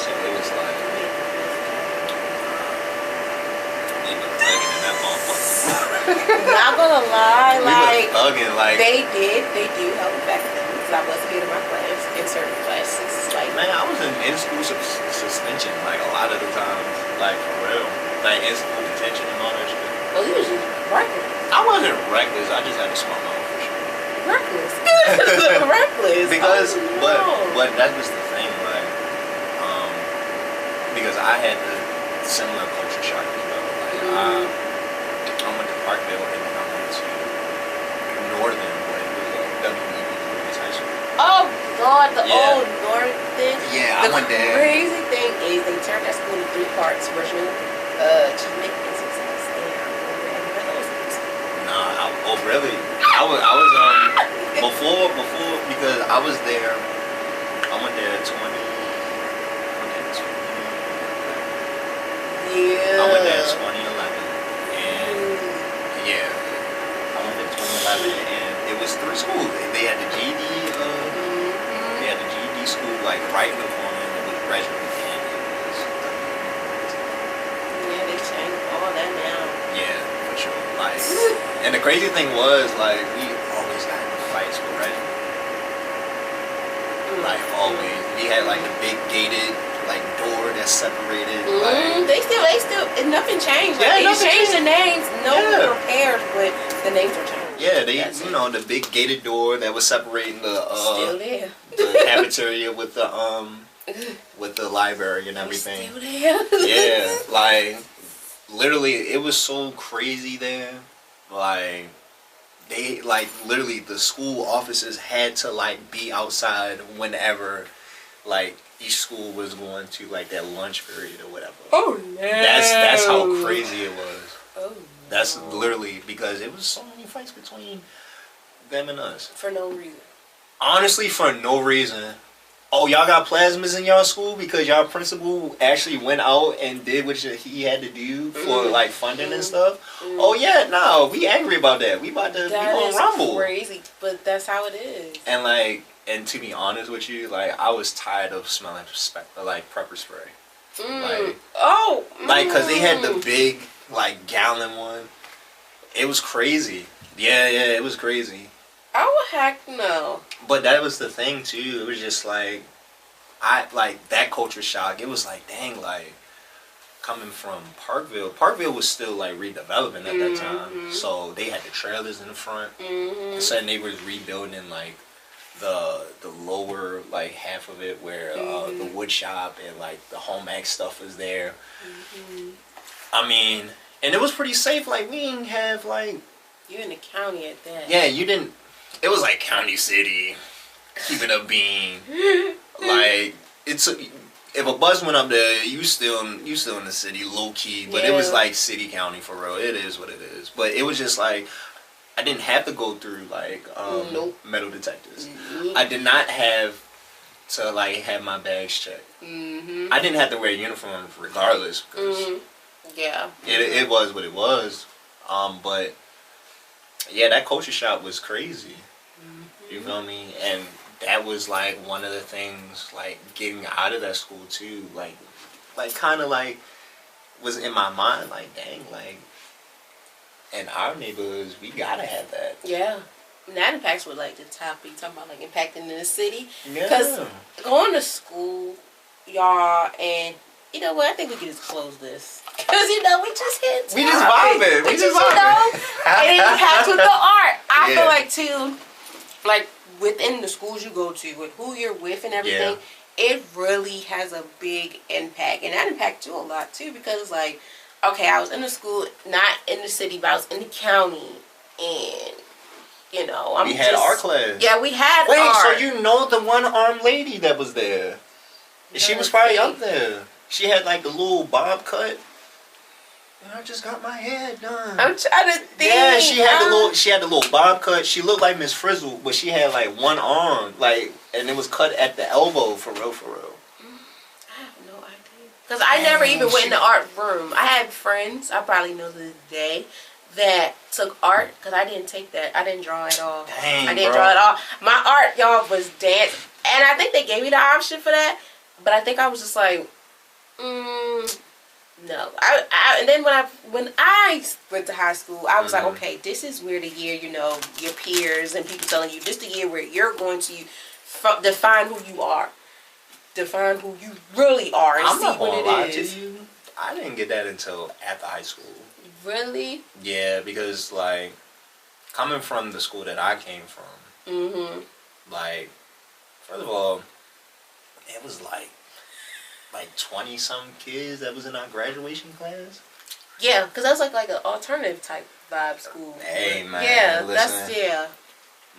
So it was like we were thugging in that motherfucker. Not gonna lie, like thugging, like they do help me back then. I was good in my class, in certain classes. Like, man, I was in school suspension like a lot of the times, like for real, like in school detention and all that shit. Well, you was just reckless. I wasn't reckless. I just had to smart my own for sure. Reckless. Reckless. Because, oh, no. but that was the thing, like, because I had the similar culture shock as well. Like, I went to Parkville and then I went to Northern, where it was Oh God, the old North thing. Yeah, I went there. The crazy thing is they turned that school into 3 parts: virtual, achievement, and success. Nah, oh really? I was before because I was there. I went there 20. Yeah. I went there in 2011, and yeah, I went there 2011, and it was 3 schools. They had the GED. They had the GED school like right in the corner, and it was Regiment, and it was. Yeah, they changed all that now. Yeah, for sure. Like, and the crazy thing was like we always got into fights with Regiment. Like always, we had like the big gated like door that separated. Like they still, and nothing changed. Like, yeah, they changed the names, no repairs, but the names were changed. Yeah, they the big gated door that was separating still there. the cafeteria with the library and everything. Still there. Yeah, like literally, it was so crazy there. Like they literally the school offices had to like be outside whenever like each school was going to like that lunch period or whatever. Oh no! That's how crazy it was. Oh. That's literally because it was so many fights between them and us. For no reason. Honestly, for no reason. Oh, y'all got plasmas in y'all school because y'all principal actually went out and did what he had to do for like funding and stuff. Oh yeah, no, we angry about that. We about to we gonna rumble. Crazy, but that's how it is. And like, and to be honest with you, like I was tired of smelling like pepper spray. Like, cause they had the big like gallon one. It was crazy. Yeah, it was crazy. Oh heck no. But that was the thing too. It was just like I like that culture shock. It was like dang, like coming from Parkville. Parkville was still like redeveloping at that time. So they had the trailers in the front. And so they was rebuilding like the lower like half of it where the wood shop and like the home ec stuff was there. I mean, and it was pretty safe. Like we didn't have like you're in the county at that. Yeah, you didn't. It was like county city, keep it a bean. Like it's if a bus went up there, you still in the city, low key. But it was like city county for real. It is what it is. But it was just like I didn't have to go through like metal detectors. I did not have to like have my bags checked. I didn't have to wear a uniform regardless because it was what it was. But yeah, that culture shock was crazy. You feel me? And that was like one of the things like getting out of that school too. Like kind of like was in my mind like dang like in our neighborhoods we gotta have that. Yeah. And that impacts with like the topic talking about like impacting in the city. Because going to school, y'all, and you know what? I think we can just close this. Because, you know, we just hit. We just vibing. We just vibing. You know, and it impacts with the art. I feel like, too, like, within the schools you go to, with who you're with and everything, it really has a big impact. And that impacts you a lot too, because it's like, okay, I was in the school, not in the city, but I was in the county, and you know, we had art class. Yeah, we had art. Wait, so you know the one-armed lady that was there? She was probably up there. She had like a little bob cut. And I just got my hair done. I'm trying to think. Yeah, she had the little bob cut. She looked like Miss Frizzle, but she had like one arm, like, and it was cut at the elbow, for real, for real. I have no idea. Because I never even went in the art room. I had friends, I probably know to this day, that took art, because I didn't take that. I didn't draw at all. Dang, I didn't draw at all. My art, y'all, was dance. And I think they gave me the option for that. But I think I was just like, no. And then when I went to high school, I was like, okay, this is where the year, you know, your peers and people telling you, this is the year where you're going to define who you are. Define who you really are and I'm see not what gonna it lie is. to you. I didn't get that until after high school. Really? Yeah, because like coming from the school that I came from, like, first of all, it was like 20-some kids that was in our graduation class. Yeah, because that's like an alternative type vibe school. Hey man, yeah, listen.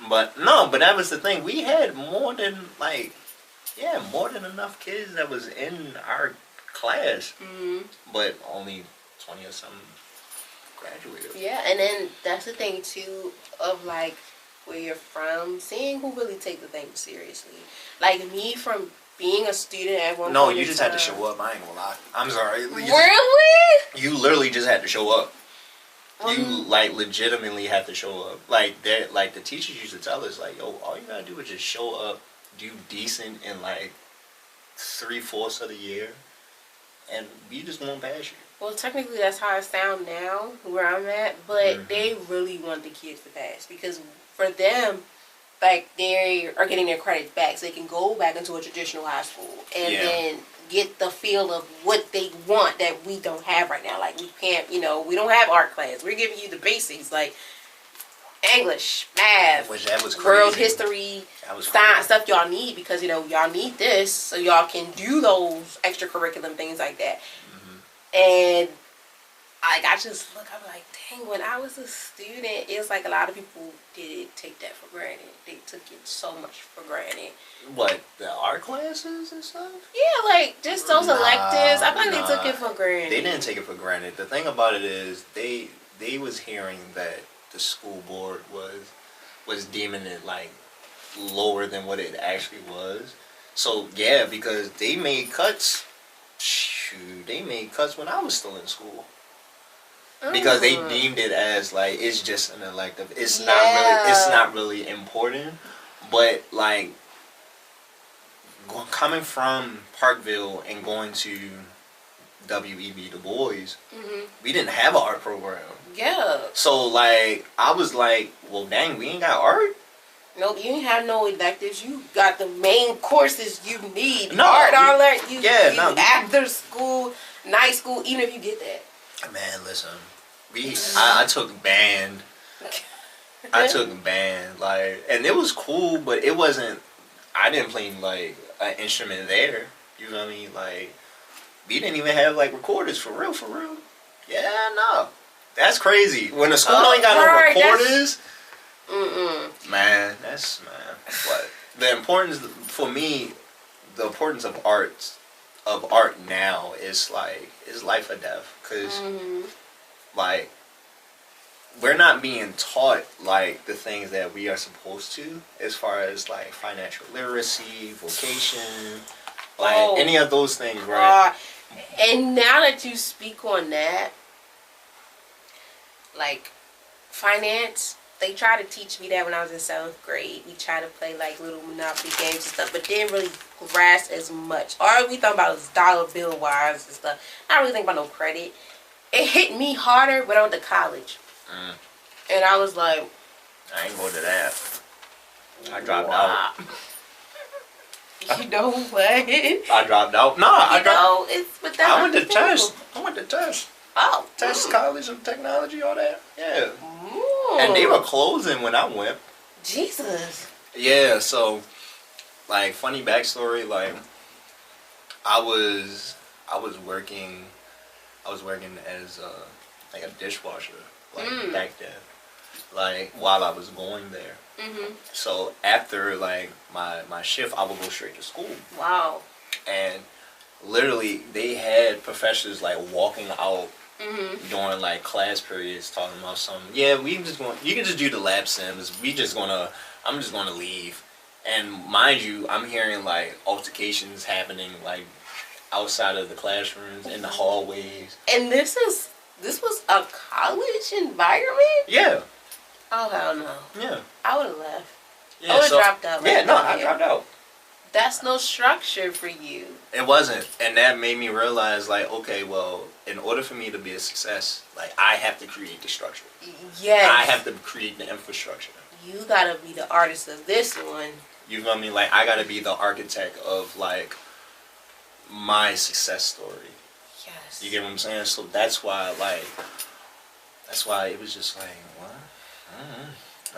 But no, but that was the thing. We had more than enough kids that was in our class, but only 20 or something graduated. Yeah, and then that's the thing too of like where you're from, seeing who really take the thing seriously. Like me, from being a student at one point. No, you just had to show up. I ain't gonna lie. I'm sorry. Really? You literally just had to show up. You like legitimately had to show up. Like that. Like the teachers used to tell us, like, yo, all you gotta do is just show up, do decent in like 3/4 of the year, and we just won't pass you. Well, technically, that's how I sound now, where I'm at. But they really want the kids to pass, because for them, like, they are getting their credits back, so they can go back into a traditional high school and then get the feel of what they want that we don't have right now. Like, we can't, you know, we don't have art class. We're giving you the basics, like English, math, which that was crazy. World history, science, stuff y'all need, because, you know, y'all need this so y'all can do those extracurricular things like that. And I just look, I'm like, dang, when I was a student, it was like a lot of people did take that for granted. They took it so much for granted. What, the art classes and stuff? Yeah, like just those electives. I think they took it for granted. They didn't take it for granted. The thing about it is they was hearing that the school board was deeming it like lower than what it actually was. So yeah, because they made cuts. Shoot, they made cuts when I was still in school. Because they deemed it as like it's just an elective. It's not really important. But like coming from Parkville and going to W.E.B. Du Bois, we didn't have an art program. Yeah. So like I was like, well, dang, we ain't got art. Nope, you ain't have no electives. You got the main courses you need. No, art, all that. You after school, night school, even if you get that. Man, listen. I took band. I took band, like, and it was cool, but it wasn't. I didn't play like an instrument there. You know what I mean? Like, we didn't even have like recorders for real. Yeah, no, that's crazy. When the school ain't got no recorders, man, What the importance for me? The importance of art now is like life or death, because. Like, we're not being taught, like, the things that we are supposed to, as far as, like, financial literacy, vocation, like, any of those things, right? And now that you speak on that, like, finance, they tried to teach me that when I was in 7th grade. We tried to play, like, little Monopoly games and stuff, but didn't really grasp as much. All we thought about was dollar bill-wise and stuff. Not really think about no credit. It hit me harder when I went to college. And I was like, I ain't going to that. I dropped out. You know what? I dropped out. No, I went to test. Oh. Test College of Technology, all that. Yeah. And they were closing when I went. Jesus. Yeah, so like funny backstory, like I was working as like a dishwasher like back then, like while I was going there. So after like my shift, I would go straight to school. Wow. And literally they had professors like walking out during like class periods talking about something. Yeah, we just going. You can just do the lab sims. I'm just gonna leave. And mind you, I'm hearing like altercations happening like outside of the classrooms in the hallways. And this was a college environment? Yeah. Oh hell no. Yeah. I would have left. Yeah, I would have dropped out. Yeah, no, I dropped out. That's no structure for you. It wasn't, and that made me realize, like, okay, well, in order for me to be a success, like, I have to create the structure. Yes. I have to create the infrastructure. You gotta be the artist of this one. You feel me? Like, I gotta be the architect of, like, my success story. Yes. You get what I'm saying? So that's why, like, it was just like, what?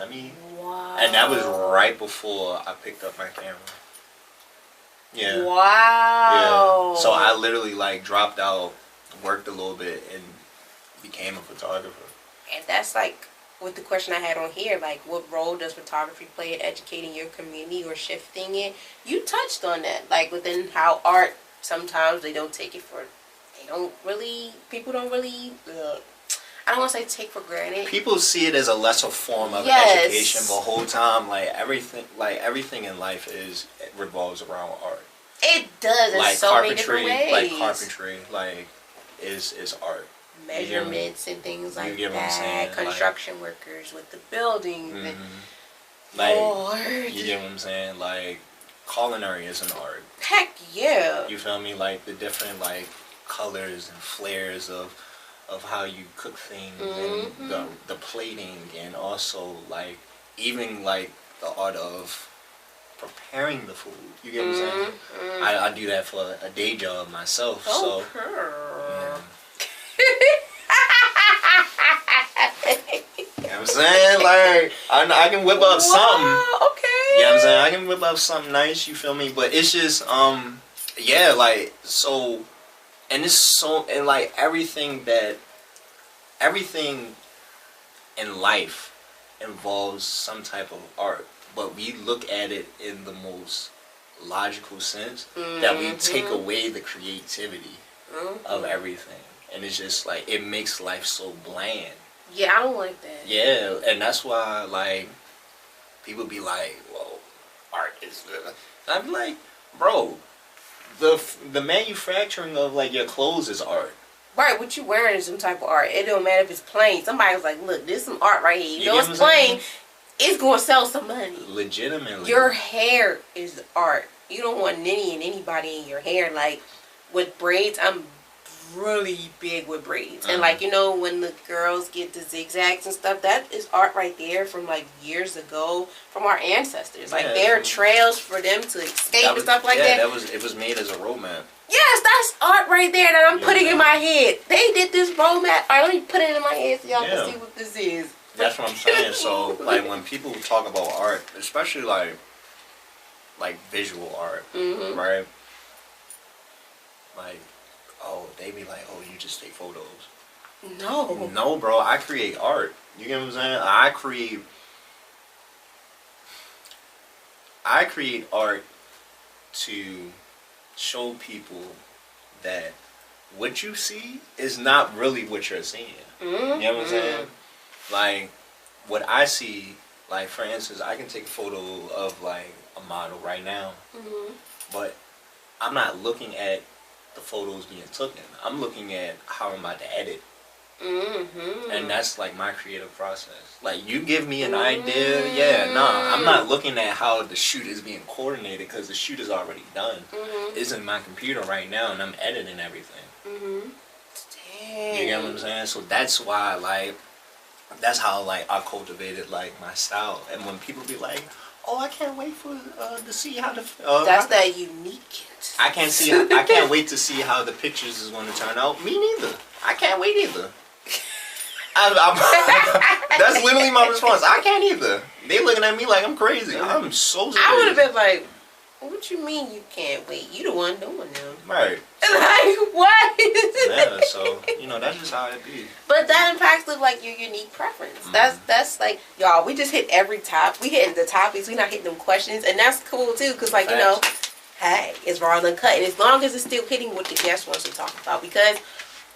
I mean, wow. And that was right before I picked up my camera. Yeah. Wow. Yeah. So I literally like dropped out, worked a little bit, and became a photographer. And that's like with the question I had on here, like what role does photography play in educating your community or shifting it? You touched on that, like within how art sometimes people don't really. I don't want to say take for granted. People see it as a lesser form of education, but whole time, like everything in life revolves around art. It does in like so many different ways. Like carpentry, is art. Measurements and things like get what I'm saying? Construction workers with the buildings. Like, Lord. You get what I'm saying? Like, culinary is an art. Heck yeah. You feel me? Like the different like colors and flares of how you cook things and the plating, and also like even like the art of preparing the food. You get what I'm saying? I do that for a day job myself. Oh, so yeah. You know what I'm saying? Like I can whip up something. Okay. You know what I'm saying? I can whip up something nice, you feel me? But it's just yeah, like so. And it's so, and like everything in life involves some type of art, but we look at it in the most logical sense that we take away the creativity of everything, and it's just like it makes life so bland. Yeah, I don't like that. Yeah, and that's why like people be like, "Well, art is," I'm like, bro. The manufacturing of like your clothes is art. Right, what you wearing is some type of art. It don't matter if it's plain. Somebody was like, look, this is some art right here. You know it's plain, it's gonna sell some money. Legitimately. Your hair is art. You don't want anybody in your hair. Like with braids, I'm really big with braids. And like, you know, when the girls get the zigzags and stuff, that is art right there from like years ago from our ancestors. Like there are trails for them to escape and stuff like that. It was made as a roadmap. Yes, that's art right there that I'm putting in my head. They did this roadmap. All right, let me put it in my head so y'all can see what this is. That's what I'm saying. So like when people talk about art, especially like visual art, right? Like, oh, they be like, oh, you just take photos. No, bro. I create art. You get what I'm saying? I create art to show people that what you see is not really what you're seeing. You know what I'm saying? Like, what I see, like, for instance, I can take a photo of, like, a model right now, but I'm not looking at the photos being taken. I'm looking at how I'm about to edit. And that's like my creative process. Like you give me an idea, I'm not looking at how the shoot is being coordinated because the shoot is already done. It's in my computer right now and I'm editing everything. Dang. You get what I'm saying? So that's why that's how like I cultivated like my style. And when people be like, oh, I can't wait for to see how the that's that unique. I can't wait to see how the pictures is going to turn out. Me neither. I can't wait either. That's literally my response. I can't either. They looking at me like I'm crazy. I'm so serious. I would have been like, what you mean you can't wait? You the one doing them. Right. Like, what? Yeah, so, that's just how it be. But that impacts like your unique preference. That's like, y'all, we just hit every top. We hitting the topics. We not hitting them questions. And that's cool too. Because like, hey, it's raw and uncut. And as long as it's still hitting what the guest wants to talk about. Because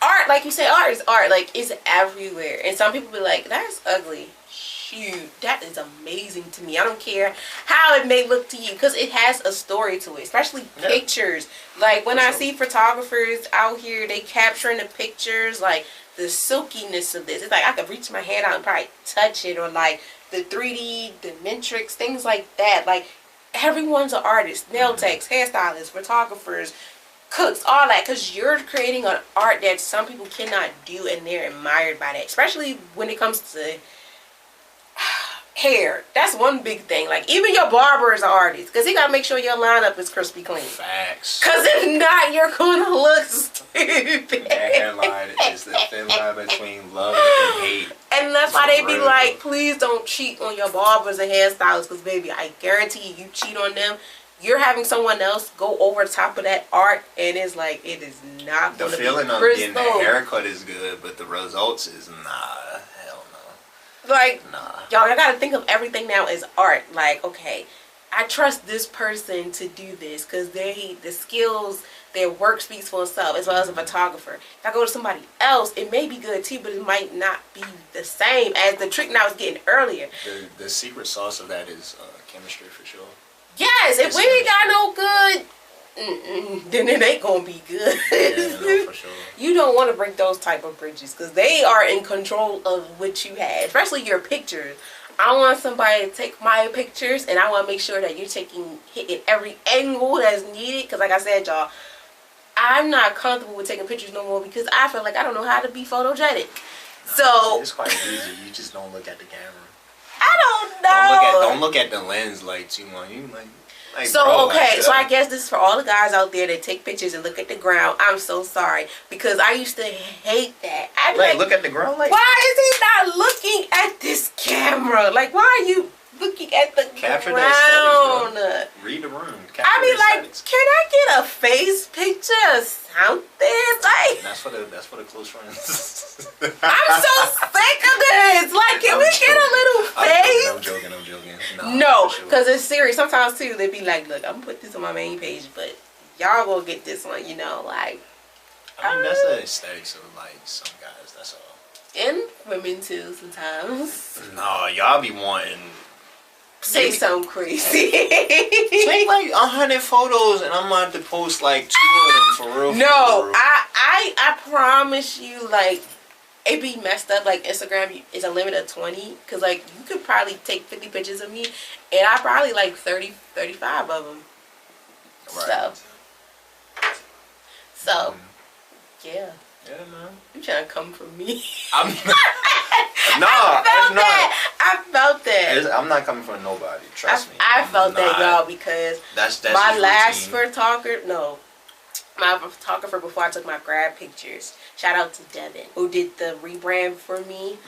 art, like you said, art is art. Like, it's everywhere. And some people be like, that's ugly. Shoot, that is amazing to me. I don't care how it may look to you, because it has a story to it, especially pictures. Like when I see photographers out here, they capturing the pictures, like the silkiness of this. It's like I could reach my hand out and probably touch it, or like the 3D, the matrix, things like that. Like everyone's an artist, nail techs, hairstylists, photographers, cooks, all that, because you're creating an art that some people cannot do, and they're admired by that, especially when it comes to hair. That's one big thing. Like even your barber is an artist, because he gotta make sure your lineup is crispy clean. Facts. Because if not, you're gonna look stupid. That hairline is the thin line between love and hate. And that's why they be like, please don't cheat on your barbers and hairstylists, because baby, I guarantee you cheat on them, you're having someone else go over the top of that art, and it's like, it is not gonna be crystal. The feeling of getting the haircut is good, but the results is nah. Like, y'all, I gotta think of everything now as art. Like, okay, I trust this person to do this because the skills, their work speaks for itself, as well as a photographer. If I go to somebody else, it may be good too, but it might not be the same as the treatment I was getting earlier. The secret sauce of that is chemistry for sure. Yes, if we ain't got no good, then it ain't gonna be good. Yeah, no, for sure. You don't want to break those type of bridges, because they are in control of what you have, especially your pictures. I want somebody to take my pictures, and I want to make sure that you're hitting every angle that's needed. Because like I said, y'all, I'm not comfortable with taking pictures no more, because I feel like I don't know how to be photogenic. So it's quite easy. You just don't look at the camera. I don't know. Don't look at the lens like too much. You like, so bro, okay, so I guess this is for all the guys out there that take pictures and look at the ground. I'm so sorry, because I used to hate that. I'd like, look at the ground. Like, why is he not looking at this camera? Like, why are you looking at the capture ground? The aesthetics, bro. Read the room. I be like, can I get a face picture or something? Like, that's for the close friends. I'm so sick of this. Like, can we get a little face? I'm joking. No, because it's serious. Sometimes too, they be like, look, I'm gonna put this on my main page, but y'all gonna get this one, like. I mean, that's the aesthetics of like some guys. That's all. And women too sometimes. No, y'all be wanting. Say something crazy. Take like 100 photos, and I'm about to post like 2 of them for real. No, I promise you, like, it be messed up. Like Instagram is a limit of 20, because like you could probably take 50 pictures of me, and I probably like 30, 35 of them. Right. So, yeah. Yeah, man. You trying to come for me? I'm no, I felt that. I'm not coming for nobody. Trust me. I felt that, y'all, because that's my last my photographer before I took my grad pictures. Shout out to Devin, who did the rebrand for me.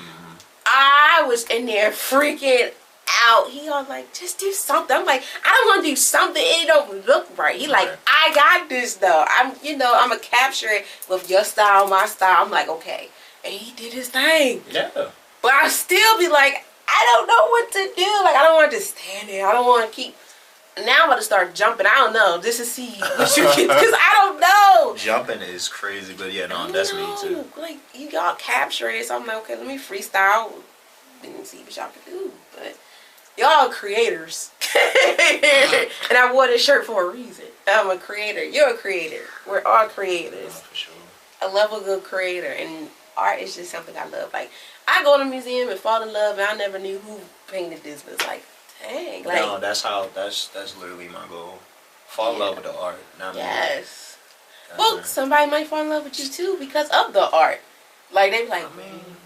I was in there freaking out. He was like, just do something. I'm like, I don't want to do something. It don't look right. He like, I got this though. I'm gonna capture it with your style, my style. I'm like, okay. And he did his thing. Yeah. But I still be like, I don't know what to do. Like, I don't want to stand there. I don't want to keep. Now I'm about to start jumping. I don't know. Just to see what you get. Because I don't know. Jumping is crazy. But yeah, no, that's me too. Like, you y'all capture it. So I'm like, okay, let me freestyle and see what y'all can do. But y'all creators. And I wore this shirt for a reason. I'm a creator. You're a creator. We're all creators. Yeah, for sure. I love a good creator. And art is just something I love. Like, I go to a museum and fall in love, and I never knew who painted this. But it's like, dang. Like, no, that's literally my goal. Fall in love with the art. Not yes. Well, somebody might fall in love with you too because of the art. Like, they be like,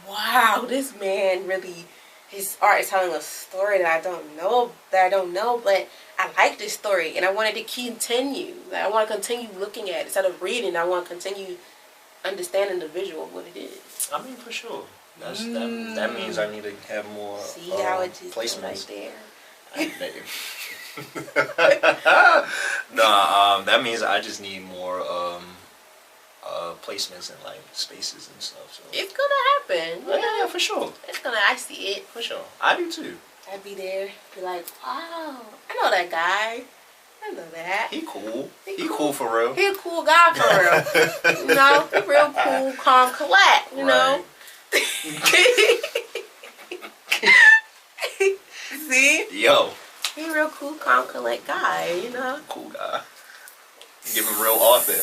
wow, this man really, his art is telling a story that I don't know, but I like this story, and I wanted to continue. Like, I want to continue looking at it. Instead of reading, I want to continue understanding the visual of what it is. I mean, for sure. That means I need to have more See how it just placements. Right there. No, that means I just need more placements in like spaces and stuff. So It's gonna happen. yeah, for sure. It's gonna. I see it For sure. I do too. I'd be there, be like, wow, I know that guy. I know that. He cool. He cool for real. He a cool guy for real. You know, he real cool, calm, collect. You know. See? Yo. He a real cool, calm, collect guy. You know. Cool guy. Give him real author.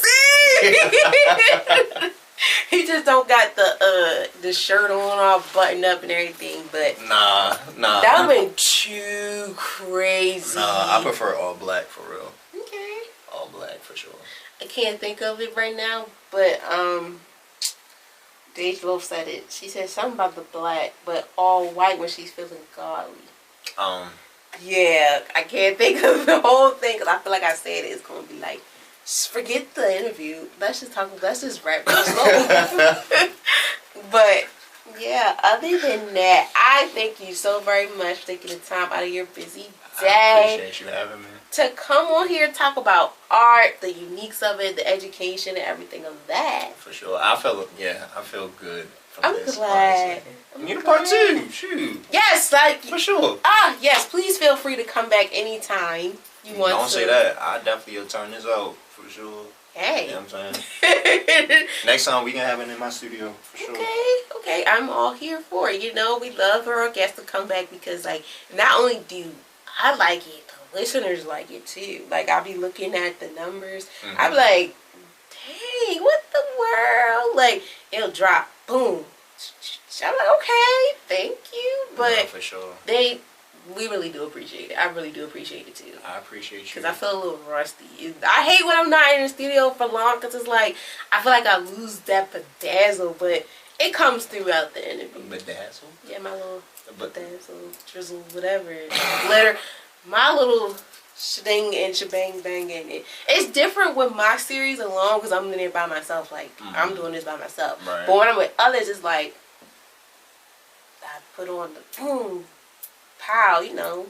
He just don't got the shirt on all buttoned up and everything, but nah. That would have been too crazy. Nah, I prefer all black for real. Okay. All black for sure. I can't think of it right now, but Dej Loaf said it. She said something about the black, but all white when she's feeling godly. Yeah, I can't think of the whole thing because I feel like I said it. It's gonna be like, forget the interview. Let's just rap real slow. But yeah, other than that, I thank you so very much for taking the time out of your busy day. I appreciate you having me. To come on here and talk about art, the uniques of it, the education, and everything of that. For sure. I feel good. I'm this, glad. You the part two. Shoot. Yes, like. For sure. Yes, please feel free to come back anytime you want to. Don't say that. I definitely will turn this out. For sure. Hey. You know what I'm saying? Next time we can have it in my studio. For sure. Okay. I'm all here for it. You know, we love for our guests to come back because, like, not only do I like it, the listeners like it too. Like, I'll be looking at the numbers. I'll be like, dang, what the world? Like, it'll drop. Boom. I'm like, okay, thank you. But no, for sure. We really do appreciate it. I really do appreciate it too. I appreciate you. Because I feel a little rusty. I hate when I'm not in the studio for long because it's like, I feel like I lose that bedazzle, but it comes throughout the interview. Bedazzle? Yeah, my little bedazzle, drizzle, whatever. Glitter. My little shebang and shebang bang in it. It's different with my series alone because I'm in there by myself. Like, I'm doing this by myself. Right. But when I'm with others, it's like, I put on the boom. Pow, you know,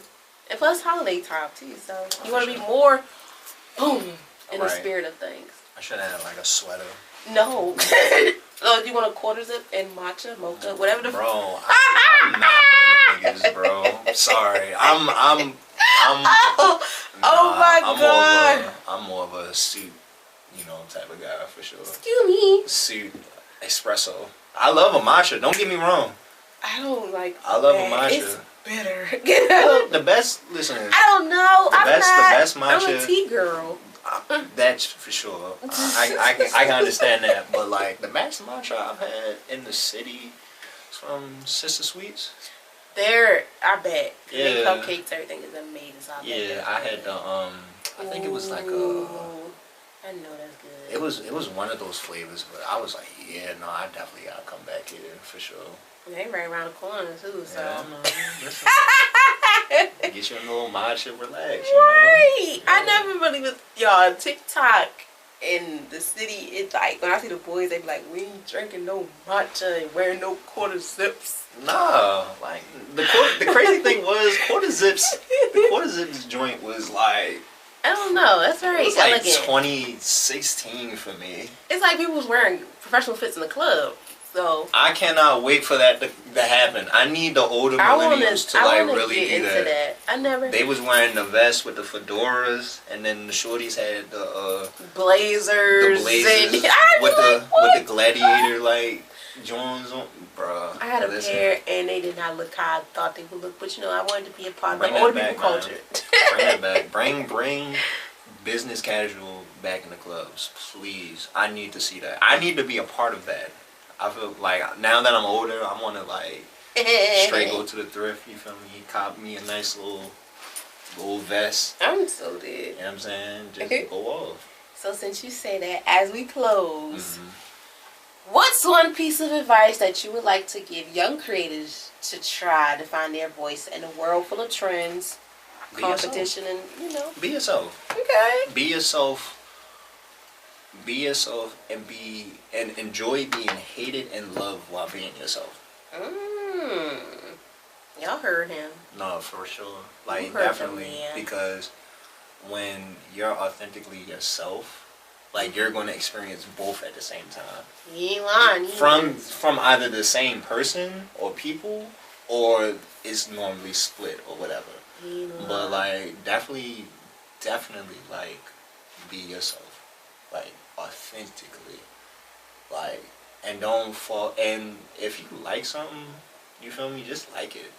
and plus holiday time too. So you want to be more boom in the spirit of things. I should have had like a sweater. No, so you want a quarter zip and matcha, mocha, whatever the. Bro, I'm not one of them niggas, bro. Sorry, I'm. Oh my god. I'm more of a suit, type of guy for sure. Excuse me. Suit, espresso. I love a matcha. Don't get me wrong. I don't like. I love a matcha. It's bitter. The best, listen. I don't know. The best matcha. I'm a tea girl. That's for sure. I can understand that. But like the best matcha I've had in the city is from Sister Sweets. I bet. Yeah. Their cupcakes, everything is amazing. So I had the I think it was like I know that's good. It was one of those flavors, but I was like, yeah, no, I definitely gotta come back here for sure. They right around the corner too, so. Yeah, get you a little matcha, relax. Right. Yeah. I never really was y'all TikTok in the city. It's like when I see the boys, they be like, "We ain't drinking no matcha and wearing no quarter zips." Nah, like the crazy thing was quarter zips. The quarter zips joint was like. I don't know. That's very it was elegant. Like 2016 for me. It's like people was wearing professional fits in the club. So I cannot wait for that to happen. I need the older millennials to like really get do into that. I never. They was wearing the vest with the fedoras, and then the shorties had the blazers. with the gladiator like Jones on, bruh. I had a pair, and they did not look how I thought they would look. But I wanted to be a part of the older people culture. Bring that back. Bring business casual back in the clubs, please. I need to see that. I need to be a part of that. I feel like now that I'm older, I want to like straight go to the thrift. You feel me? Cop me a nice little vest. I'm so dead. You know what I'm saying? Just go off. So since you say that, as we close, what's one piece of advice that you would like to give young creators to try to find their voice in a world full of trends, competition, and be yourself. Okay. Be yourself. Be yourself and enjoy being hated and loved while being yourself. Y'all heard him. No, for sure. Like, heard definitely. them, yeah. Because when you're authentically yourself, like, you're going to experience both at the same time. You ain't lying. From either the same person or people, or it's normally split or whatever. But, like, definitely, like, be yourself. Like, authentically. Like, and don't fall. And if you like something, you feel me, just like it.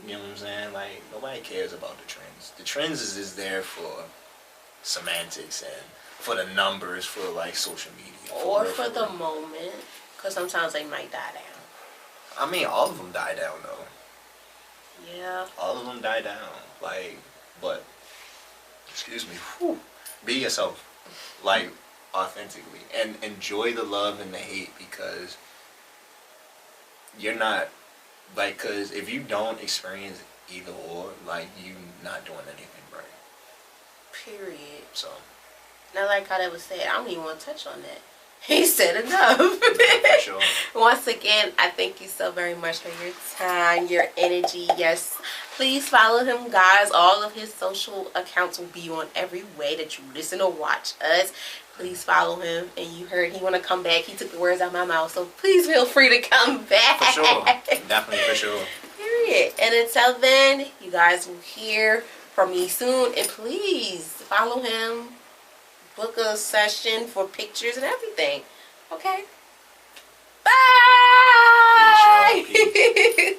You know what I'm saying? Like, nobody cares about the trends. The trends is just there for semantics and for the numbers for, like, social media. Or for the moment. Because sometimes they might die down. I mean, all of them die down, though. Yeah. All of them die down. Like, but, excuse me, whew, be yourself. Like, authentically. And enjoy the love and the hate, because you're not, like, because if you don't experience either or, like, you're not doing anything right. Period. So. And I like how that was said. I don't even want to touch on that. He said enough. For sure. Once again, I thank you so very much for your time, your energy. Yes, please follow him, guys. All of his social accounts will be on every way that you listen or watch us. Please follow him. And you heard he want to come back. He took the words out of my mouth. So please feel free to come back. For sure. Definitely, for sure. Period. And until then, you guys will hear from me soon. And please follow him. Book a session for pictures and everything. Okay? Bye! Peace, y'all. Peace.